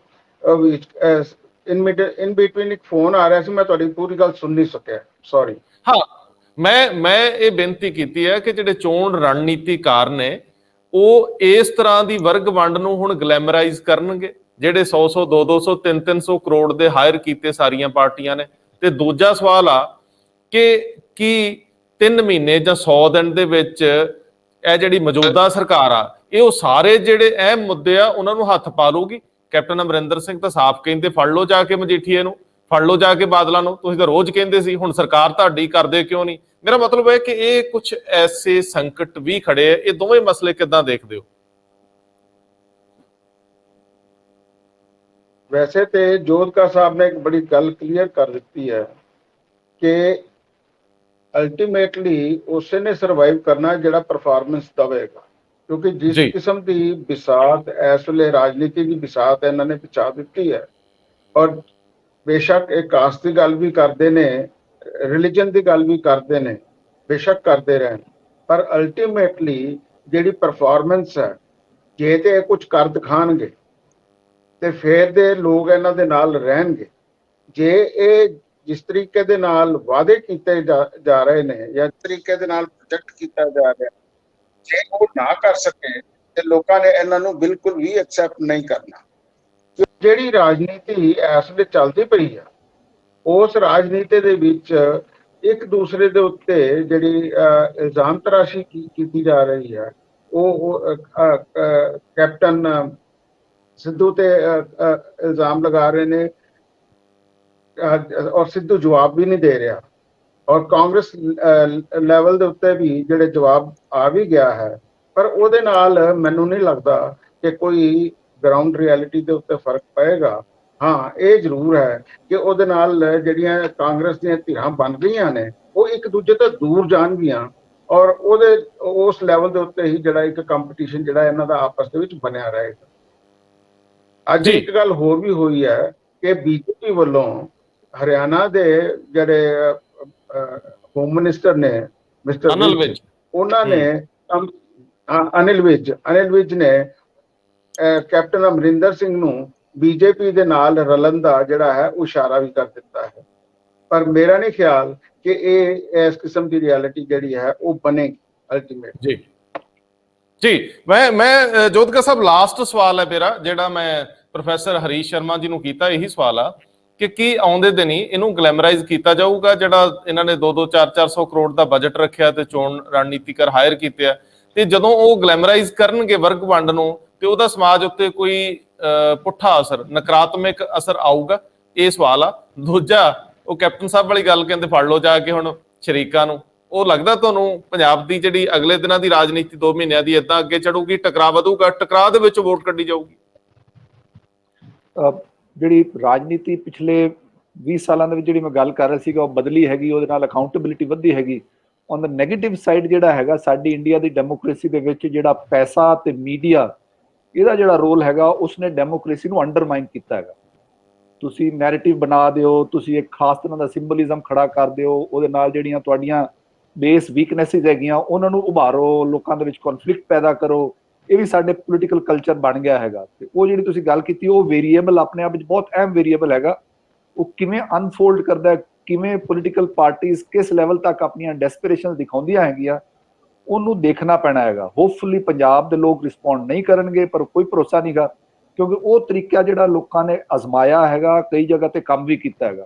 C: ਇਨ ਬਿਟਵੀਨ ਇੱਕ ਫੋਨ ਆ ਰਿਹਾ ਸੀ, ਮੈਂ ਤੁਹਾਡੀ ਪੂਰੀ ਗੱਲ ਸੁਣ ਨਹੀਂ ਸਕਿਆ, ਸੌਰੀ।
B: ਹਾਂ, ਮੈਂ ਇਹ ਬੇਨਤੀ ਕੀਤੀ ਹੈ ਕਿ ਜਿਹੜੇ ਚੋਣ ਰਣਨੀਤੀਕਾਰ ਨੇ ਉਹ ਇਸ ਤਰ੍ਹਾਂ ਦੀ ਵਰਗ ਵੰਡ ਨੂੰ ਹੁਣ ਗਲੈਮਰਾਈਜ਼ ਕਰਨਗੇ, ਜਿਹੜੇ 100 200 300 ਕਰੋੜ ਦੇ ਹਾਇਰ ਕੀਤੇ ਸਾਰੀਆਂ ਪਾਰਟੀਆਂ ਨੇ। ਤੇ ਦੂਜਾ ਸਵਾਲ ਆ ਕਿ ਕੀ 3 ਮਹੀਨੇ ਜਾਂ 100 ਦਿਨ ਦੇ ਵਿੱਚ ਇਹ ਜਿਹੜੀ ਮੌਜੂਦਾ ਸਰਕਾਰ ਆ, ਇਹ ਉਹ ਸਾਰੇ ਜਿਹੜੇ ਅਹਿਮ ਮੁੱਦੇ ਆ ਉਹਨਾਂ ਨੂੰ ਹੱਥ ਪਾ ਲੂਗੀ? ਕੈਪਟਨ ਅਮਰਿੰਦਰ ਸਿੰਘ ਤਾਂ ਸਾਫ਼ ਕਹਿੰਦੇ, ਫੜ ਲਓ ਜਾ ਕੇ ਮਜੀਠੀਏ ਨੂੰ, ਫੜ ਲਓ ਜਾ ਕੇ ਬਾਦਲਾਂ ਨੂੰ, ਤੁਸੀਂ ਤਾਂ ਰੋਜ਼ ਕਹਿੰਦੇ ਸੀ, ਹੁਣ ਸਰਕਾਰ ਤੁਹਾਡੀ ਕਰਦੇ ਕਿਉਂ ਨਹੀਂ? ਮੇਰਾ ਮਤਲਬ ਹੈ ਕਿ ਇਹ ਕੁਝ ਐਸੇ ਸੰਕਟ ਵੀ ਖੜੇ ਆ, ਇਹ ਦੋਵੇਂ ਮਸਲੇ ਕਿੱਦਾਂ ਦੇਖਦੇ ਹੋ?
C: ਵੈਸੇ ਤੇ ਜੋਧਕਾ ਸਾਹਿਬ ਨੇ ਇੱਕ ਬੜੀ ਗੱਲ ਕਲੀਅਰ ਕਰ ਦਿੱਤੀ ਹੈ ਕਿ ਅਲਟੀਮੇਟਲੀ ਉਸੇ ਨੇ ਸਰਵਾਈਵ ਕਰਨਾ ਜਿਹੜਾ ਪਰਫਾਰਮੈਂਸ ਦਵੇਗਾ, ਕਿਉਂਕਿ ਜਿਸ ਕਿਸਮ ਦੀ ਬਿਸਾਤ ਇਸ ਵੇਲੇ ਰਾਜਨੀਤੀ ਦੀ ਬਿਸਾਤ ਇਹਨਾਂ ਨੇ ਵਿਛਾ ਦਿੱਤੀ ਹੈ, ਔਰ ਬੇਸ਼ੱਕ ਇਹ ਕਾਸਟ ਦੀ ਗੱਲ ਵੀ ਕਰਦੇ ਨੇ, ਰਿਲੀਜਨ ਦੀ ਗੱਲ ਵੀ ਕਰਦੇ ਨੇ, ਬੇਸ਼ੱਕ ਕਰਦੇ ਰਹਿਣ, ਪਰ ਅਲਟੀਮੇਟਲੀ ਜਿਹੜੀ ਪਰਫਾਰਮੈਂਸ ਹੈ, ਜੇ ਤੇ ਇਹ ਕੁਝ ਕਰ ਦਿਖਾਣਗੇ ਤੇ ਫਿਰ ਦੇ ਲੋਕ ਇਹਨਾਂ ਦੇ ਨਾਲ ਰਹਿਣਗੇ। ਜੇ ਇਹ ਜਿਸ ਤਰੀਕੇ ਦੇ ਨਾਲ ਵਾਅਦੇ ਕੀਤੇ ਜਾ ਰਹੇ ਨੇ ਜਾਂ ਤਰੀਕੇ ਦੇ ਨਾਲ ਪ੍ਰੋਜੈਕਟ ਕੀਤਾ ਜਾ ਰਿਹਾ, ਜੇ ਉਹ ਨਾ ਕਰ ਸਕੇ ਤੇ ਲੋਕਾਂ ਨੇ ਇਹਨਾਂ ਨੂੰ ਬਿਲਕੁਲ ਵੀ ਐਕਸੈਪਟ ਨਹੀਂ ਕਰਨਾ। ਜਿਹੜੀ ਰਾਜਨੀਤੀ ਇਸ ਵੇਲੇ ਚੱਲਦੀ ਪਈ ਆ, ਉਸ ਰਾਜਨੀਤੀ ਦੇ ਵਿੱਚ ਇੱਕ ਦੂਸਰੇ ਦੇ ਉੱਤੇ ਜਿਹੜੀ ਇਲਜ਼ਾਮ ਤਰਾਸ਼ੀ ਕੀਤੀ ਜਾ ਰਹੀ ਹੈ, ਉਹ ਕੈਪਟਨ ਸਿੱਧੂ ਤੇ ਇਲਜ਼ਾਮ ਲਗਾ ਰਹੇ ਨੇ, ਔਰ ਸਿੱਧੂ ਜਵਾਬ ਵੀ ਨਹੀਂ ਦੇ ਰਿਹਾ, ਔਰ ਕਾਂਗਰਸ ਲੈਵਲ ਦੇ ਉੱਤੇ ਵੀ ਜਿਹੜੇ ਜਵਾਬ ਆ ਵੀ ਗਿਆ ਹੈ, ਪਰ ਉਹਦੇ ਨਾਲ ਮੈਨੂੰ ਨਹੀਂ ਲੱਗਦਾ ਕਿ ਕੋਈ ਗਰਾਊਂਡ ਰਿਐਲਿਟੀ ਦੇ ਉੱਤੇ ਫਰਕ ਪਏਗਾ। ਹਾਂ, ਇਹ ਜ਼ਰੂਰ ਹੈ ਕਿ ਉਹਦੇ ਨਾਲ ਜਿਹੜੀਆਂ ਕਾਂਗਰਸ ਦੀਆਂ ਧਿਰਾਂ ਬਣ ਗਈਆਂ ਨੇ, ਉਹ ਇੱਕ ਦੂਜੇ ਤੋਂ ਦੂਰ ਜਾਣਗੀਆਂ, ਔਰ ਉਸ ਲੈਵਲ ਦੇ ਉੱਤੇ ਹੀ ਜਿਹੜਾ ਇੱਕ ਕੰਪੀਟੀਸ਼ਨ ਜਿਹੜਾ ਇਹਨਾਂ ਦਾ ਆਪਸ ਦੇ ਵਿੱਚ ਬਣਿਆ ਰਹੇਗਾ। ਅੱਜ ਇੱਕ ਗੱਲ ਹੋਰ ਵੀ ਹੋਈ ਹੈ ਕਿ ਬੀਜੇਪੀ ਵੱਲੋਂ ਹਰਿਆਣਾ ਦੇ ਜਿਹੜੇ ਹੋਮ ਮਿਨਿਸਟਰ ਨੇ ਮਿਸਟਰ ਅਨਿਲ ਵਿਜ, ਉਹਨਾਂ ਨੇ ਅਨਿਲ ਵਿਜ ਨੇ ਕੈਪਟਨ ਅਮਰਿੰਦਰ ਸਿੰਘ ਨੂੰ ਬੀਜੇਪੀ ਦੇ ਨਾਲ ਰਲਣ ਦਾ ਜਿਹੜਾ ਹੈ ਉਹ ਇਸ਼ਾਰਾ ਵੀ ਕਰ ਦਿੱਤਾ ਹੈ, ਪਰ ਮੇਰਾ ਨਹੀਂ ਖਿਆਲ ਕਿ ਇਹ ਇਸ ਕਿਸਮ ਦੀ ਰਿਐਲਿਟੀ ਜਿਹੜੀ ਹੈ ਉਹ ਬਣੇਗੀ ਅਲਟੀਮੇਟ।
B: ਜੀ ਮੈਂ ਜੋਧਕਾ ਸਾਹਿਬ, ਲਾਸਟ ਸਵਾਲ ਹੈ ਮੇਰਾ, ਜਿਹੜਾ ਮੈਂ ਪ੍ਰੋਫੈਸਰ ਹਰੀਸ਼ ਸ਼ਰਮਾ ਜੀ ਨੂੰ ਕੀਤਾ, ਇਹੀ ਸਵਾਲ ਆ ਕਿ ਕੀ ਆਉਂਦੇ ਦਿਨੀ ਇਹਨੂੰ ਗਲੈਮਰਾਈਜ਼ ਕੀਤਾ ਜਾਊਗਾ? ਜਿਹੜਾ ਇਹਨਾਂ ਨੇ 2-2 400 ਕਰੋੜ ਦਾ ਬਜਟ ਰੱਖਿਆ ਤੇ ਚੋਣ ਰਣਨੀਤੀਕਾਰ ਹਾਇਰ ਕੀਤੇ ਆ, ਤੇ ਜਦੋਂ ਉਹ ਗਲੈਮਰਾਈਜ਼ ਕਰਨਗੇ ਵਰਗ ਵੰਡ ਨੂੰ, ਤੇ ਉਹਦਾ ਸਮਾਜ ਉੱਤੇ ਕੋਈ ਪੁੱਠਾ ਅਸਰ, ਨਕਾਰਾਤਮਕ ਅਸਰ ਆਊਗਾ? ਇਹ ਸਵਾਲ ਆ। ਦੂਜਾ, ਉਹ ਕੈਪਟਨ ਸਾਹਿਬ ਵਾਲੀ ਗੱਲ ਕਹਿੰਦੇ ਫੜ ਲਓ ਜਾ ਕੇ ਹੁਣ ਸ਼ਰੀਕਾਂ ਨੂੰ, ਉਹ ਲੱਗਦਾ ਤੁਹਾਨੂੰ ਪੰਜਾਬ ਦੀ ਜਿਹੜੀ ਅਗਲੇ ਦਿਨਾਂ ਦੀ ਰਾਜਨੀਤੀ 2 ਮਹੀਨਿਆਂ ਦੀ ਏਦਾਂ ਅੱਗੇ ਚੜੂਗੀ, ਟਕਰਾਅ ਵਧੂਗਾ, ਟਕਰਾਅ ਦੇ ਵਿੱਚ ਵੋਟ ਕੱਢੀ ਜਾਊਗੀ?
A: ਜਿਹੜੀ ਰਾਜਨੀਤੀ ਪਿਛਲੇ 20 ਸਾਲਾਂ ਦੇ ਵਿੱਚ ਜਿਹੜੀ ਮੈਂ ਗੱਲ ਕਰ ਰਿਹਾ ਸੀਗਾ, ਉਹ ਬਦਲੀ ਹੈਗੀ, ਉਹਦੇ ਨਾਲ ਅਕਾਊਂਟੇਬਿਲਿਟੀ ਵਧੀ ਹੈਗੀ। ਔਨ ਦਾ ਨੈਗੇਟਿਵ ਸਾਈਡ ਜਿਹੜਾ ਹੈਗਾ, ਸਾਡੀ ਇੰਡੀਆ ਦੀ ਡੈਮੋਕ੍ਰੇਸੀ ਦੇ ਵਿੱਚ ਜਿਹੜਾ ਪੈਸਾ ਤੇ ਮੀਡੀਆ, ਇਹਦਾ ਜਿਹੜਾ ਰੋਲ ਹੈਗਾ, ਉਸਨੇ ਡੈਮੋਕ੍ਰੇਸੀ ਨੂੰ ਅੰਡਰਮਾਈਨ ਕੀਤਾ ਹੈਗਾ। ਤੁਸੀਂ ਨੈਰੇਟਿਵ ਬਣਾ ਦਿਓ, ਤੁਸੀਂ ਇੱਕ ਖਾਸ ਤਰ੍ਹਾਂ ਦਾ ਸਿੰਬਲਿਜ਼ਮ ਖੜਾ ਕਰ ਦਿਓ, ਉਹਦੇ ਨਾਲ ਜਿਹੜੀਆਂ ਤੁਹਾਡੀਆਂ ਬੇਸ ਵੀਕਨੈਸਿਸ ਹੈਗੀਆਂ ਉਹਨਾਂ ਨੂੰ ਉਭਾਰੋ, ਲੋਕਾਂ ਦੇ ਵਿੱਚ ਕਨਫਲਿਕਟ ਪੈਦਾ ਕਰੋ। ਇਹ ਵੀ ਸਾਡੇ ਪੋਲੀਟੀਕਲ ਕਲਚਰ ਬਣ ਗਿਆ ਹੈਗਾ। ਤੇ ਉਹ ਜਿਹੜੀ ਤੁਸੀਂ ਗੱਲ ਕੀਤੀ, ਉਹ ਵੇਰੀਏਬਲ ਆਪਣੇ ਆਪ ਵਿੱਚ ਬਹੁਤ ਅਹਿਮ ਵੇਰੀਏਬਲ ਹੈਗਾ। ਉਹ ਕਿਵੇਂ ਅਨਫੋਲਡ ਕਰਦਾ, ਕਿਵੇਂ ਪੋਲੀਟੀਕਲ ਪਾਰਟੀਆਂ ਕਿਸ ਲੈਵਲ ਤੱਕ ਆਪਣੀਆਂ ਡੈਸਪੀਰੇਸ਼ਨ ਦਿਖਾਉਂਦੀਆਂ ਹੈਗੀਆਂ, ਉਹਨੂੰ ਦੇਖਣਾ ਪੈਣਾ ਹੈਗਾ। ਹੋਪਫੁਲੀ ਪੰਜਾਬ ਦੇ ਲੋਕ ਰਿਸਪੌਂਡ ਨਹੀਂ ਕਰਨਗੇ, ਪਰ ਕੋਈ ਭਰੋਸਾ ਨਹੀਂਗਾ, ਕਿਉਂਕਿ ਉਹ ਤਰੀਕਾ ਜਿਹੜਾ ਲੋਕਾਂ ਨੇ ਅਜ਼ਮਾਇਆ ਹੈਗਾ, ਕਈ ਜਗ੍ਹਾ ਤੇ ਕੰਮ ਵੀ ਕੀਤਾ ਹੈਗਾ।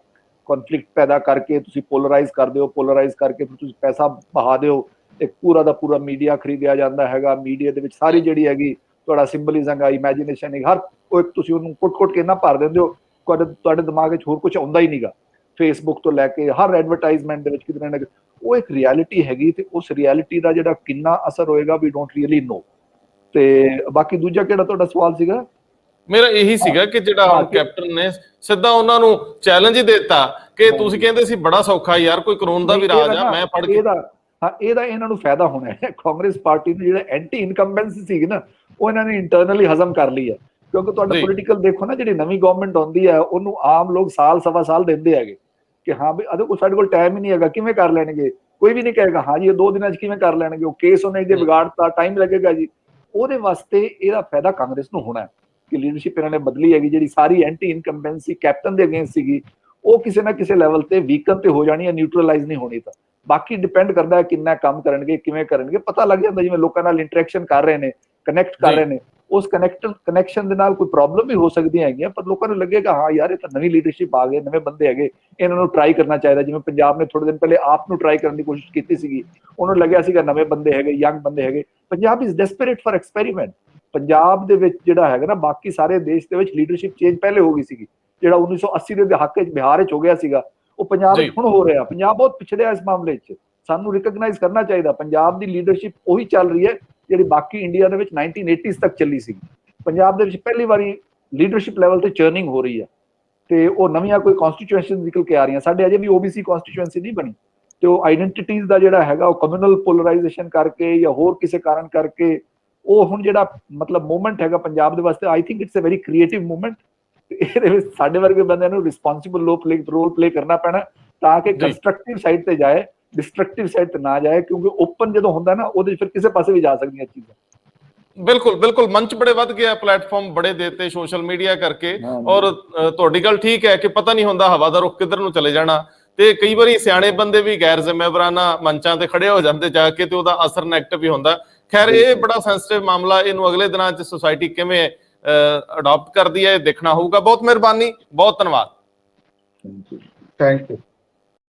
A: ਕਨਫਲਿਕਟ ਪੈਦਾ ਕਰਕੇ ਤੁਸੀਂ ਪੋਲਰਾਈਜ਼ ਕਰ ਦਿਓ, ਪੋਲਰਾਈਜ਼ ਕਰਕੇ ਫਿਰ ਤੁਸੀਂ ਪੈਸਾ ਬਹਾ ਦਿਓ, ਇੱਕ ਪੂਰਾ ਦਾ ਪੂਰਾ ਮੀਡੀਆ ਖਰੀਦਿਆ ਜਾਂਦਾ ਹੈਗਾ। ਮੀਡੀਆ ਦੇ ਵਿੱਚ ਸਾਰੀ ਜਿਹੜੀ ਹੈਗੀ ਤੁਹਾਡਾ ਸਿੰਬਲਿਜ਼ਮ ਹੈ, ਇਮੈਜੀਨੇਸ਼ਨ ਹੈ, ਹਰ ਉਹ ਇੱਕ ਤੁਸੀਂ ਉਹਨੂੰ ਕੁੱਟ ਕੇ ਇੰਨਾ ਭਰ ਦਿੰਦੇ ਹੋ, ਤੁਹਾਡੇ ਦਿਮਾਗ ਵਿੱਚ ਹੋਰ ਕੁਝ ਆਉਂਦਾ ਹੀ ਨਹੀਂਗਾ। ਫੇਸਬੁੱਕ ਤੋਂ ਲੈ ਕੇ ਹਰ ਐਡਵਰਟਾਈਜ਼ਮੈਂਟ ਦੇ ਵਿੱਚ ਕਿਤੇ ਨਾ ਕਿਤੇ ਉਹ ਇੱਕ ਰਿਐਲਿਟੀ ਹੈਗੀ, ਤੇ ਉਸ ਰਿਐਲਿਟੀ ਦਾ ਜਿਹੜਾ ਕਿੰਨਾ ਅਸਰ ਹੋਏਗਾ, ਵੀ ਡੋਂਟ ਰੀਅਲੀ ਨੋ। ਤੇ ਬਾਕੀ ਦੂਜਾ ਕਿਹੜਾ ਤੁਹਾਡਾ ਸਵਾਲ ਸੀਗਾ?
B: ਮੇਰਾ ਇਹੀ ਸੀਗਾ ਕਿ ਜਿਹੜਾ ਹੁਣ ਕੈਪਟਨ ਨੇ ਸਿੱਧਾ ਉਹਨਾਂ ਨੂੰ ਚੈਲੰਜ ਹੀ ਦਿੱਤਾ ਕਿ ਤੁਸੀਂ ਕਹਿੰਦੇ ਸੀ ਬੜਾ ਸੌਖਾ ਯਾਰ, ਕੋਈ ਕਾਨੂੰਨ ਦਾ ਵੀ ਰਾਜ ਆ, ਮੈਂ ਪੜ੍ਹ ਕੇ
A: ਇਹਦਾ ਇਹਨਾਂ ਨੂੰ ਫਾਇਦਾ ਹੋਣਾ ਹੈ। ਕਾਂਗਰਸ ਪਾਰਟੀ ਨੂੰ ਜਿਹੜਾ ਐਂਟੀ ਇਨਕੰਬੈਂਸੀ ਸੀਗੀ ਨਾ, ਉਹ ਇਹਨਾਂ ਨੇ ਇੰਟਰਨਲੀ ਹਜ਼ਮ ਕਰ ਲਈ ਹੈ। ਕਿਉਂਕਿ ਤੁਹਾਡਾ ਪੋਲੀਟੀਕਲ ਦੇਖੋ ਨਾ, ਜਿਹੜੀ ਨਵੀਂ ਗਵਰਨਮੈਂਟ ਆਉਂਦੀ ਹੈ, ਉਹਨੂੰ ਆਮ ਲੋਕ ਸਾਲ ਸਵਾ ਸਾਲ ਦਿੰਦੇ ਹੈਗੇ ਕਿ ਹਾਂ ਵੀ ਸਾਡੇ ਕੋਲ ਟਾਈਮ ਹੀ ਨਹੀਂ ਹੈਗਾ, ਕਿਵੇਂ ਕਰ ਲੈਣਗੇ। ਕੋਈ ਵੀ ਨਹੀਂ ਕਹੇਗਾ ਹਾਂ ਜੀ ਇਹ 2 ਦਿਨਾਂ 'ਚ ਕਿਵੇਂ ਕਰ ਲੈਣਗੇ, ਉਹ ਕੇਸ ਉਹਨੇ ਜੇ ਵਿਗਾੜਤਾ, ਟਾਈਮ ਲੱਗੇਗਾ ਜੀ। ਉਹਦੇ ਵਾਸਤੇ ਇਹਦਾ ਫਾਇਦਾ ਕਾਂਗਰਸ ਨੂੰ ਹੋਣਾ ਹੈ ਕਿ ਲੀਡਰਸ਼ਿਪ ਇਹਨਾਂ ਨੇ ਬਦਲੀ ਹੈਗੀ। ਜਿਹੜੀ ਸਾਰੀ ਐਂਟੀ ਇਨਕੰਬੈਂਸੀ ਕੈਪਟਨ ਦੇ ਅਗੇਂਸਟ ਸੀਗੀ, ਉਹ ਕਿਸੇ ਨਾ ਕਿਸੇ ਲੈਵਲ ਤੇ ਵੀਕਨ ਤੇ ਹੋ ਜਾਣੀ ਹੈ, ਨਿਊਟਰਲਾਈਜ਼ ਨਹੀਂ ਹੋਣੀ। ਤਾਂ ਬਾਕੀ ਡਿਪੈਂਡ ਕਰਦਾ ਹੈ ਕਿੰਨਾ ਕੰਮ ਕਰਨਗੇ, ਕਿਵੇਂ ਕਰਨਗੇ। ਪਤਾ ਲੱਗ ਜਾਂਦਾ ਜਿਵੇਂ ਲੋਕਾਂ ਨਾਲ ਇੰਟਰੈਕਸ਼ਨ ਕਰ ਰਹੇ ਨੇ, ਕਨੈਕਟ ਕਰ ਰਹੇ ਨੇ, ਉਸ ਕਨੈਕਸ਼ਨ ਦੇ ਨਾਲ ਕੋਈ ਪ੍ਰੋਬਲਮ ਵੀ ਹੋ ਸਕਦੀਆਂ ਹੈਗੀਆਂ, ਪਰ ਲੋਕਾਂ ਨੂੰ ਲੱਗੇਗਾ ਹਾਂ ਯਾਰ ਇਹ ਤਾਂ ਨਵੀਂ ਲੀਡਰਸ਼ਿਪ ਆ ਗਈ, ਨਵੇਂ ਬੰਦੇ ਹੈਗੇ, ਇਹਨਾਂ ਨੂੰ ਟਰਾਈ ਕਰਨਾ ਚਾਹੀਦਾ। ਜਿਵੇਂ ਪੰਜਾਬ ਨੇ ਥੋੜੇ ਦਿਨ ਪਹਿਲੇ ਆਪ ਨੂੰ ਟਰਾਈ ਕਰਨ ਦੀ ਕੋਸ਼ਿਸ਼ ਕੀਤੀ ਸੀਗੀ, ਉਹਨੂੰ ਲੱਗਿਆ ਸੀਗਾ ਨਵੇਂ ਬੰਦੇ ਹੈਗੇ, ਯੰਗ ਬੰਦੇ ਹੈਗੇ। Punjab is desperate for experiment. Punjab ਦੇ ਵਿੱਚ ਜਿਹੜਾ ਹੈਗਾ ਨਾ, ਬਾਕੀ ਸਾਰੇ ਦੇਸ਼ ਦੇ ਵਿੱਚ ਲੀਡਰਸ਼ਿਪ ਚੇਂਜ ਪਹਿਲੇ ਹੋ ਗਈ ਸੀਗੀ। ਜਿਹੜਾ 1980 ਦੇ ਦਹਾਕੇ ਚ ਬਿਹਾਰ ਵਿੱਚ ਹੋ ਗਿਆ ਸੀਗਾ, ਉਹ ਪੰਜਾਬ ਵਿੱਚ ਹੁਣ ਹੋ ਰਿਹਾ। ਪੰਜਾਬ ਬਹੁਤ ਪਿਛੜਿਆ ਇਸ ਮਾਮਲੇ 'ਚ, ਸਾਨੂੰ ਰਿਕਗਨਾਈਜ਼ ਕਰਨਾ ਚਾਹੀਦਾ। ਪੰਜਾਬ ਦੀ ਲੀਡਰਸ਼ਿਪ ਉਹੀ ਚੱਲ ਰਹੀ ਹੈ ਜਿਹੜੀ ਬਾਕੀ ਇੰਡੀਆ ਦੇ ਵਿੱਚ 1980s ਤੱਕ ਚੱਲੀ ਸੀ। ਪੰਜਾਬ ਦੇ ਵਿੱਚ ਪਹਿਲੀ ਵਾਰੀ ਲੀਡਰਸ਼ਿਪ ਲੈਵਲ ਤੇ ਚਰਨਿੰਗ ਹੋ ਰਹੀ ਹੈ, ਤੇ ਉਹ ਨਵੀਆਂ ਕੋਈ ਕਨਸਟੀਟਿਊਸ਼ਨ ਨਿਕਲ ਕੇ ਆ ਰਹੀਆਂ। ਸਾਡੇ ਅਜੇ ਵੀ ਓਬੀਸੀ ਕਨਸਟੀਟਿਊਐਂਸੀ ਨਹੀਂ ਬਣੀ, ਤੇ ਉਹ ਆਈਡੈਂਟੀਟੀਜ਼ ਦਾ ਜਿਹੜਾ ਹੈਗਾ, ਉਹ ਕਮਿਊਨਲ ਪੋਲਰਾਈਜੇਸ਼ਨ ਕਰਕੇ ਜਾਂ ਹੋਰ ਕਿਸੇ ਕਾਰਨ ਕਰਕੇ, ਉਹ ਹੁਣ ਜਿਹੜਾ ਮਤਲਬ ਮੂਵਮੈਂਟ ਹੈਗਾ ਪੰਜਾਬ ਦੇ ਵਾਸਤੇ, I think it's a very creative movement. ਇਹਦੇ ਵਿੱਚ ਸਾਡੇ ਵਰਗੇ ਬੰਦਿਆਂ ਨੂੰ ਰਿਸਪੌਂਸਿਬਲ ਰੋਲ ਪਲੇ ਕਰਨਾ ਪੈਣਾ, ਤਾਂ ਕਿ ਕੰਸਟਰਕਟਿਵ ਸਾਈਡ ਤੇ ਜਾਏ, ਡਿਸਟਰਕਟਿਵ ਸਾਈਡ ਤੇ ਨਾ ਜਾਏ। ਕਿਉਂਕਿ ਓਪਨ ਜਦੋਂ ਹੁੰਦਾ ਨਾ, ਉਹਦੇ ਫਿਰ ਕਿਸੇ ਪਾਸੇ ਵੀ ਜਾ ਸਕਦੀਆਂ ਚੀਜ਼ਾਂ।
B: ਬਿਲਕੁਲ ਬਿਲਕੁਲ, ਮੰਚ ਬੜੇ ਵੱਧ ਗਿਆ, ਪਲੇਟਫਾਰਮ ਬੜੇ ਦੇਤੇ ਸੋਸ਼ਲ ਮੀਡੀਆ ਕਰਕੇ। ਔਰ ਤੁਹਾਡੀ ਗੱਲ ਠੀਕ ਹੈ ਕਿ ਪਤਾ ਨਹੀਂ ਹੁੰਦਾ ਹਵਾ ਦਾ ਰੁਖ ਕਿੱਧਰ ਨੂੰ ਚਲੇ ਜਾਣਾ, ਤੇ ਕਈ ਵਾਰੀ ਸਿਆਣੇ ਬੰਦੇ ਵੀ ਗੈਰ ਜ਼ਿੰਮੇਵਾਰਾਨਾ ਮੰਚਾਂ ਤੇ ਖੜੇ ਹੋ ਜਾਂਦੇ ਜਾ ਕੇ, ਤੇ ਉਹਦਾ ਅਸਰ ਨੈਗੇਟਿਵ ਹੀ ਹੁੰਦਾ। ਖੈਰ, ਇਹ ਬੜਾ ਸੈਂਸਿਟਿਵ ਮਾਮਲਾ, ਇਹਨੂੰ ਅਗਲੇ ਦਿਨਾਂ 'ਚ ਸੋਸਾਇਟੀ ਕਿਵੇਂ ਅਡਾਪਟ ਕਰਦੀ ਹੈ, ਇਹ ਦੇਖਣਾ ਹੋਊਗਾ। ਬਹੁਤ ਮਿਹਰਬਾਨੀ, ਬਹੁਤ ਧੰਨਵਾਦ।
C: Thank you.